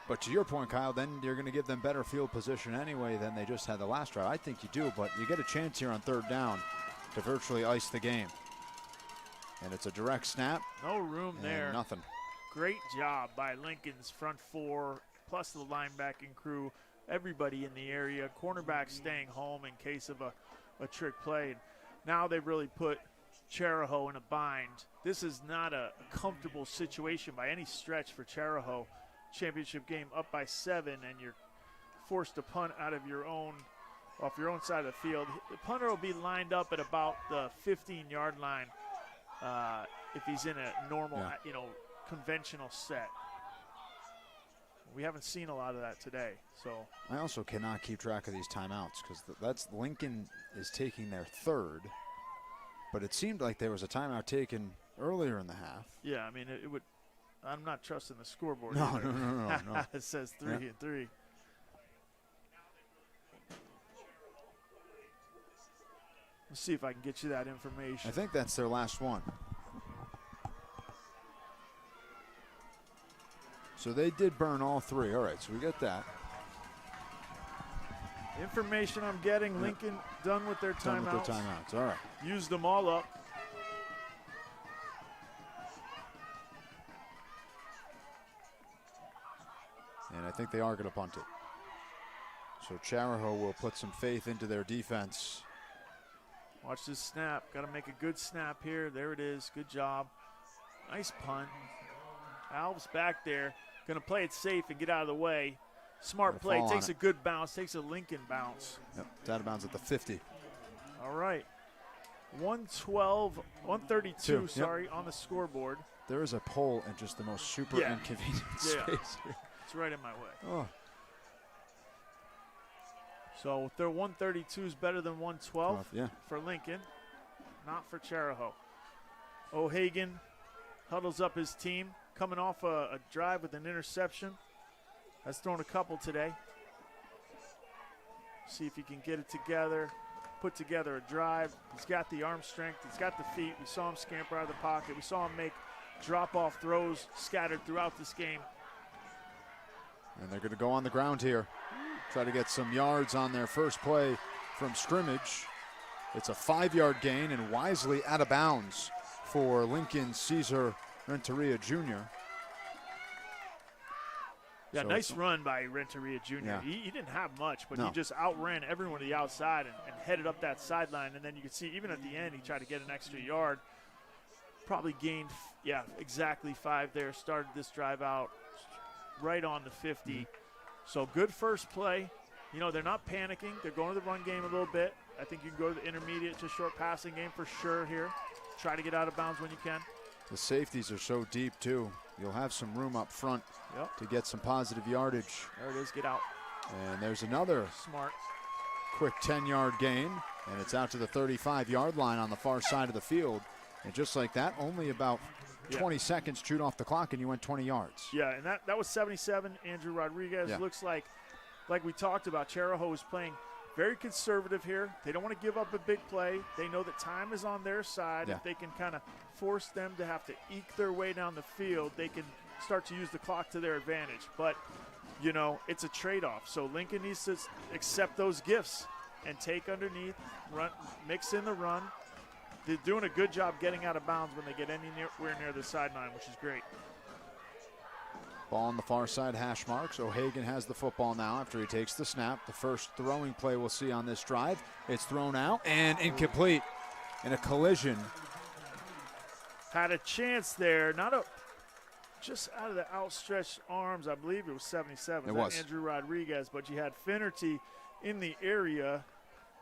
But to your point, Kyle, then you're going to give them better field position anyway than they just had the last drive. I think you do, but you get a chance here on third down to virtually ice the game. And it's a direct snap. No room there. Nothing. Great job by Lincoln's front four, plus the linebacking crew, everybody in the area. Cornerback staying home in case of a trick play. And now they've really put Chariho in a bind. This is not a comfortable situation by any stretch for Chariho. Championship game up by 7, and you're forced to punt out of off your own side of the field. The punter will be lined up at about the 15-yard line if he's in a normal, you know, conventional set. We haven't seen a lot of that today. So I also cannot keep track of these timeouts because that's Lincoln is taking their third, but it seemed like there was a timeout taken earlier in the half. Yeah, I mean it would. I'm not trusting the scoreboard. No. It says 3-3. Let's see if I can get you that information. I think that's their last one. So they did burn all three. All right, so we got that. Information I'm getting, Lincoln done with their timeouts. Done with their timeouts, all right. Used them all up. And I think they are going to punt it. So Chariho will put some faith into their defense. Watch this snap. Got to make a good snap here. There it is. Good job. Nice punt. Alv's back there. Going to play it safe and get out of the way. Smart play. Takes a good bounce. Takes a Lincoln bounce. Yep, it's out of bounds at the 50. All right. 132, on the scoreboard. There is a pole in just the most super inconvenient space here. It's right in my way. Oh. So their 132 is better than 112 Yeah. for Lincoln, not for Chariho. O'Hagan huddles up his team, coming off a drive with an interception. Has thrown a couple today. See if he can get it together, put together a drive. He's got the arm strength. He's got the feet. We saw him scamper out of the pocket. We saw him make drop-off throws scattered throughout this game. And they're going to go on the ground here. Try to get some yards on their first play from scrimmage. It's a 5-yard gain and wisely out of bounds for Lincoln Caesar Renteria Jr. Yeah, So nice run by Renteria Jr. Yeah. He didn't have much, but No. he just outran everyone to the outside and headed up that sideline. And then you can see even at the end, he tried to get an extra yard. Probably gained, exactly 5 there. Started this drive out right on the 50. Mm-hmm. So good first play. You know, they're not panicking. They're going to the run game a little bit. I think you can go to the intermediate to short passing game for sure here. Try to get out of bounds when you can. The safeties are so deep, too. You'll have some room up front to get some positive yardage. There it is. Get out. And there's another Smart. quick 10-yard gain, and it's out to the 35-yard line on the far side of the field. And just like that, only about 20 seconds chewed off the clock, and you went 20 yards. Yeah, and that was 77. Andrew Rodriguez. Looks like we talked about, Chariho is playing very conservative here. They don't want to give up a big play. They know that time is on their side. If they can kind of force them to have to eke their way down the field, they can start to use the clock to their advantage. But, you know, it's a trade-off. So Lincoln needs to accept those gifts and take underneath, run, mix in the run. They're doing a good job getting out of bounds when they get anywhere near the sideline, which is great. Ball on the far side, hash marks. O'Hagan has the football now after he takes the snap. The first throwing play we'll see on this drive. It's thrown out and incomplete in a collision. Had a chance there, just out of the outstretched arms. I believe it was 77. It was Andrew Rodriguez, but you had Finnerty in the area.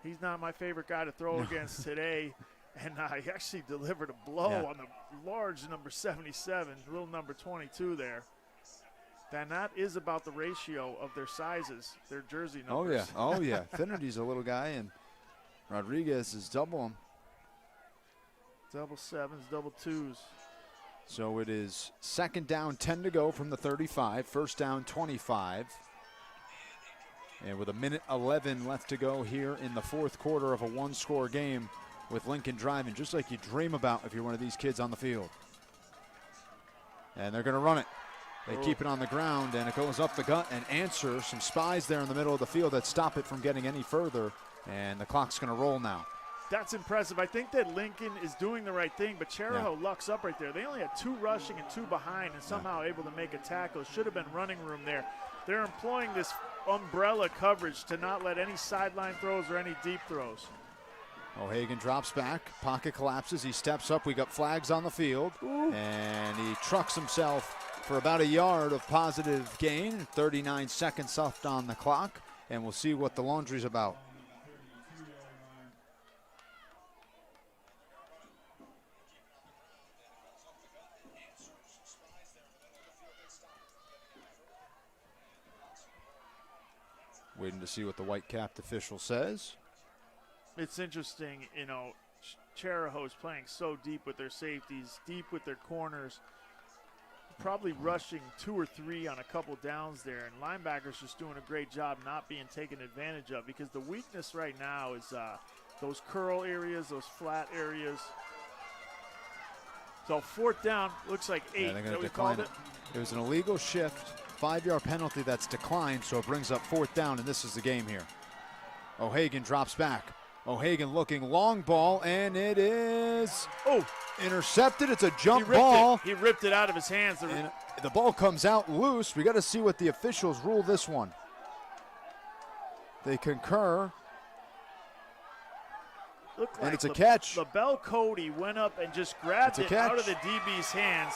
He's not my favorite guy to throw against today. And he actually delivered a blow on the large number 77, little number 22 there. Then that is about the ratio of their sizes, their jersey numbers. Oh, yeah. Finnerty's a little guy, and Rodriguez is double him. Double sevens, double twos. So it is second down, 10 to go from the 35. First down, 25. And with 1:11 left to go here in the fourth quarter of a one-score game, with Lincoln driving just like you dream about if you're one of these kids on the field. And they're going to run it. They keep it on the ground, and it goes up the gut and answers. Some spies there in the middle of the field that stop it from getting any further, and the clock's going to roll now. That's impressive. I think that Lincoln is doing the right thing, but Chariho lucks up right there. They only had 2 rushing and 2 behind, and somehow able to make a tackle. Should have been running room there. They're employing this umbrella coverage to not let any sideline throws or any deep throws. O'Hagan drops back, pocket collapses, he steps up, we got flags on the field, and he trucks himself for about a yard of positive gain. 39 seconds left on the clock, and we'll see what the laundry's about. Waiting to see what the white-capped official says. It's interesting, you know, Chariho is playing so deep with their safeties, deep with their corners, probably rushing 2 or 3 on a couple downs there, and linebackers just doing a great job not being taken advantage of, because the weakness right now is those curl areas, those flat areas. So fourth down, looks like 8. Yeah, they're going to decline it. It was an illegal shift, 5-yard penalty that's declined, so it brings up fourth down, and this is the game here. O'Hagan drops back. O'Hagan looking, long ball, and it is intercepted. It's a jump ball. He ripped it out of his hands. And the ball comes out loose. We got to see what the officials rule this one. They concur. Looked and like it's a catch. LaBelle Cody went up and just grabbed it out of the DB's hands.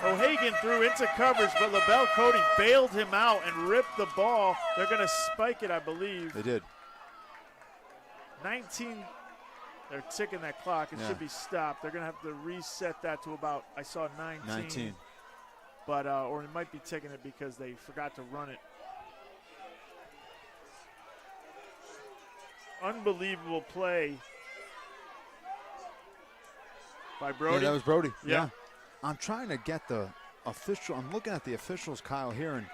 O'Hagan threw into coverage, but LaBelle Cody bailed him out and ripped the ball. They're going to spike it, I believe. They did. 19, they're ticking that clock. It should be stopped. They're going to have to reset that to about, I saw 19. but or he might be taking it because they forgot to run it. Unbelievable play by Brody. Yeah, that was Brody. Yeah. I'm trying to get the official. I'm looking at the officials, Kyle, here, and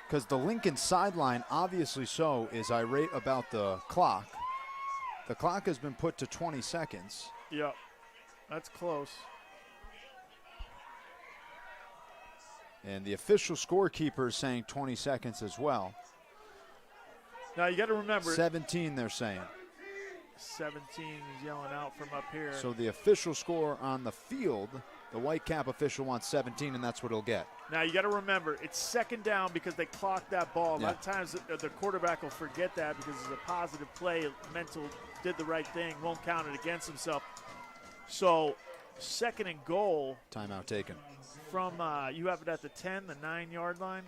because the Lincoln sideline, obviously so, is irate about the clock. The clock has been put to 20 seconds. Yeah, that's close. And the official scorekeeper is saying 20 seconds as well. Now you got to remember. 17, they're saying. 17 is yelling out from up here. So the official score on the field, the Whitecap official wants 17, and that's what he'll get. Now you got to remember, it's second down because they clocked that ball. A Yeah. lot of times the quarterback will forget that because it's a positive play. Mental did the right thing, won't count it against himself. So second and goal. Timeout taken. From you have it at the 10, the 9-yard line,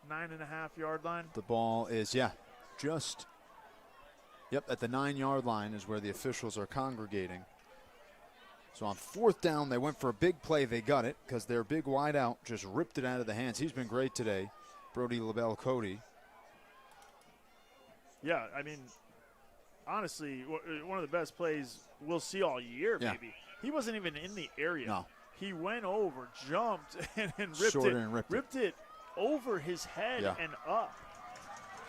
9.5-yard line. The ball is, just, at the 9-yard line is where the officials are congregating. So on fourth down, they went for a big play. They got it because their big wide out just ripped it out of the hands. He's been great today, Brody LaBelle-Cody. Yeah, I mean, honestly, one of the best plays we'll see all year, maybe. He wasn't even in the area. No. He went over, jumped, and ripped Short it. and ripped it over his head Yeah. and up.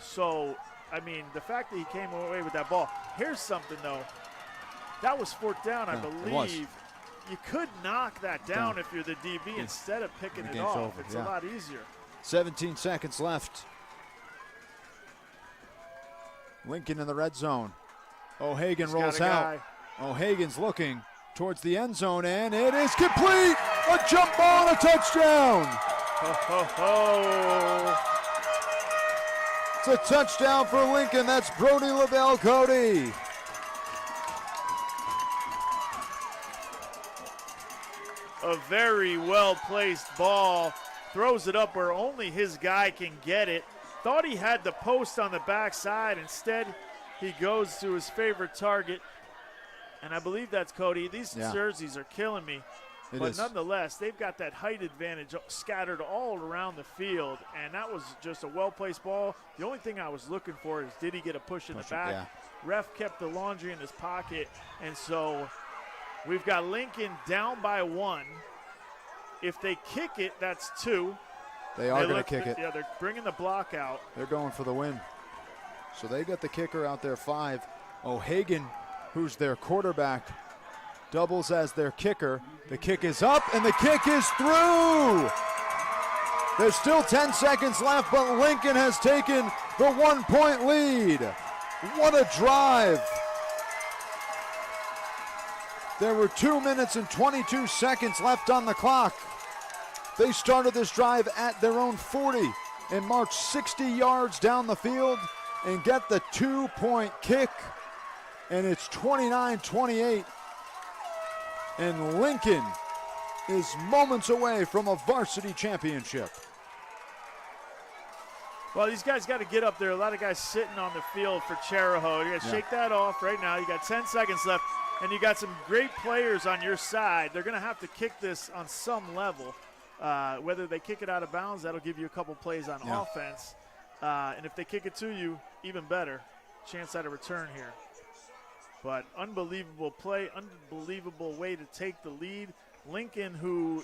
So, I mean, the fact that he came away with that ball. Here's something, though. That was fourth down, I Yeah, it was. believe. You could knock that down if you're the DB instead of picking The it game's off. over, It's yeah. a lot easier. 17 seconds left. Lincoln in the red zone. O'Hagan He's rolls got a out. guy. O'Hagan's looking towards the end zone, and it is complete. A jump ball and a touchdown. Ho, ho, ho. It's a touchdown for Lincoln. That's Brody LaBelle-Cody. A very well-placed ball. Throws it up where only his guy can get it. Thought he had the post on the backside. Instead, he goes to his favorite target. And I believe that's Cody. These jerseys are killing me. It but is. nonetheless, they've got that height advantage scattered all around the field. And that was just a well-placed ball. The only thing I was looking for is did he get a push in the back? Yeah. Ref kept the laundry in his pocket. And so we've got Lincoln down by 1. If they kick it, that's 2. They are going to kick it. Yeah, they're bringing the block out. They're going for the win. So they got the kicker out there 5. O'Hagan, who's their quarterback, doubles as their kicker. The kick is up, and the kick is through. There's still 10 seconds left, but Lincoln has taken the 1-point lead. What a drive. There were 2 minutes and 22 seconds left on the clock. They started this drive at their own 40 and marched 60 yards down the field and get the 2-point kick. And it's 29-28. And Lincoln is moments away from a varsity championship. Well, these guys got to get up there. A lot of guys sitting on the field for Chariho. You got to shake that off right now. You got 10 seconds left, and you got some great players on your side. They're going to have to kick this on some level. Whether they kick it out of bounds, that'll give you a couple plays on offense. And if they kick it to you, even better. Chance at a return here. But unbelievable play, unbelievable way to take the lead. Lincoln, who,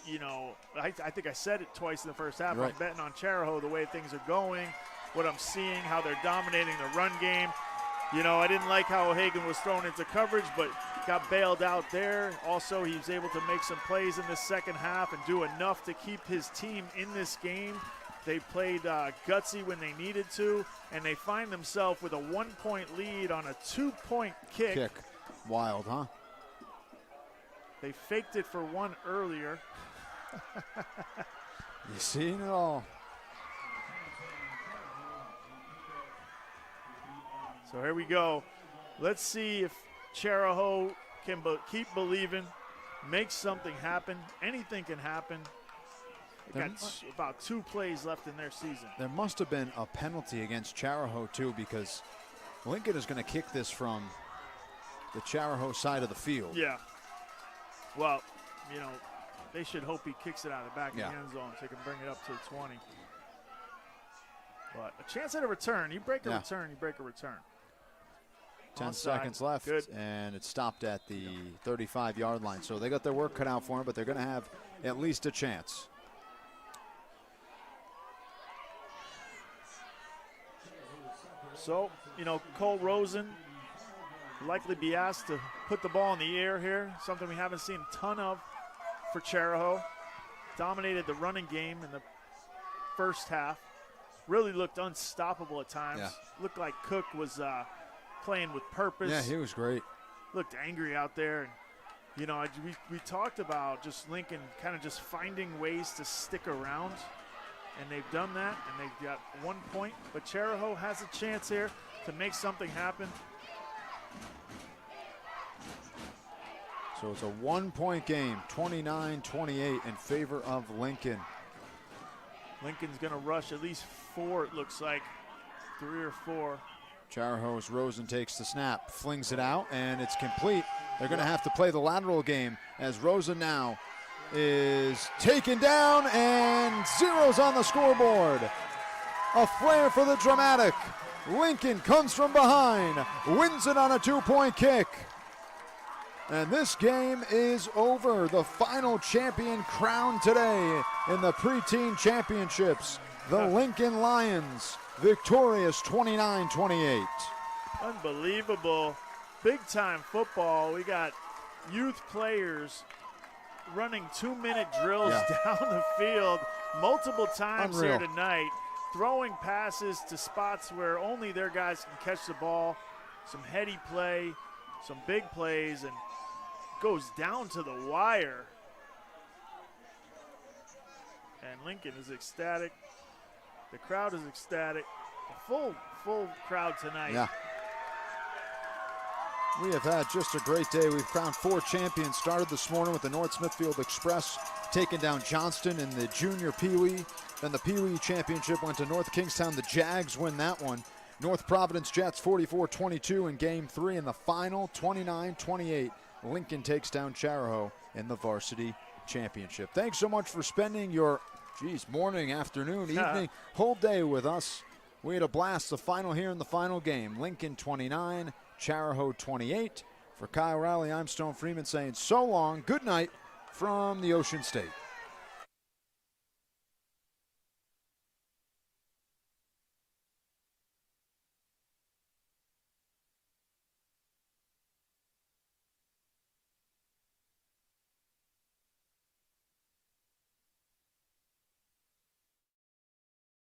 I think I said it twice in the first half. Right. I'm betting on Chariho the way things are going, what I'm seeing, how they're dominating the run game. I didn't like how O'Hagan was thrown into coverage, but got bailed out there. Also, he was able to make some plays in the second half and do enough to keep his team in this game. They played gutsy when they needed to, and they find themselves with a 1-point lead on a 2-point kick. Wild, huh? They faked it for one earlier. You seen it all. So here we go. Let's see if Chariho can keep believing, make something happen. Anything can happen. They got about 2 plays left in their season. There must have been a penalty against Chariho, too, because Lincoln is going to kick this from the Chariho side of the field. Yeah. Well, they should hope he kicks it out of the back of Yeah. the end zone so he can bring it up to the 20. But a chance at a return. You break a return, you break a return. 10 Onside. seconds left, Good. and it stopped at the 35-yard line. So they got their work cut out for them, but they're going to have at least a chance. So, you know, Cole Rosen will likely be asked to put the ball in the air here, something we haven't seen a ton of for Chariho. Dominated the running game in the first half. Really looked unstoppable at times. Yeah. Looked like Cook was playing with purpose. Yeah, he was great. Looked angry out there. And, you know, we talked about just Lincoln kind of just finding ways to stick around. And they've done that, and they've got 1 point. But Chariho has a chance here to make something happen. So it's a 1-point game, 29-28 in favor of Lincoln. Lincoln's going to rush at least 4, it looks like. 3 or 4. Chariho's Rosen takes the snap, flings it out, and it's complete. They're going to have to play the lateral game as Rosen now is taken down and zeros on the scoreboard. A flair for the dramatic. Lincoln comes from behind, wins it on a 2-point kick. And this game is over. The final champion crowned today in the preteen championships. The Lincoln Lions victorious 29-28. Unbelievable. Big-time football. We got youth players running 2-minute drills down the field multiple times here tonight, throwing passes to spots where only their guys can catch the ball. Some heady play, some big plays, and goes down to the wire. And Lincoln is ecstatic. The crowd is ecstatic. A full crowd tonight. Yeah. We have had just a great day. We've crowned 4 champions. Started this morning with the North Smithfield Express taking down Johnston in the junior Pee-wee. Then the Pee-wee championship went to North Kingstown. The Jags win that one. North Providence Jets 44-22 in game 3. In the final 29-28. Lincoln takes down Chariho in the varsity championship. Thanks so much for spending your morning, afternoon, evening, whole day with us. We had a blast. The final here in the final game. Lincoln 29, Chariho 28. For Kyle Rowley, I'm Stone Freeman saying so long. Good night from the Ocean State.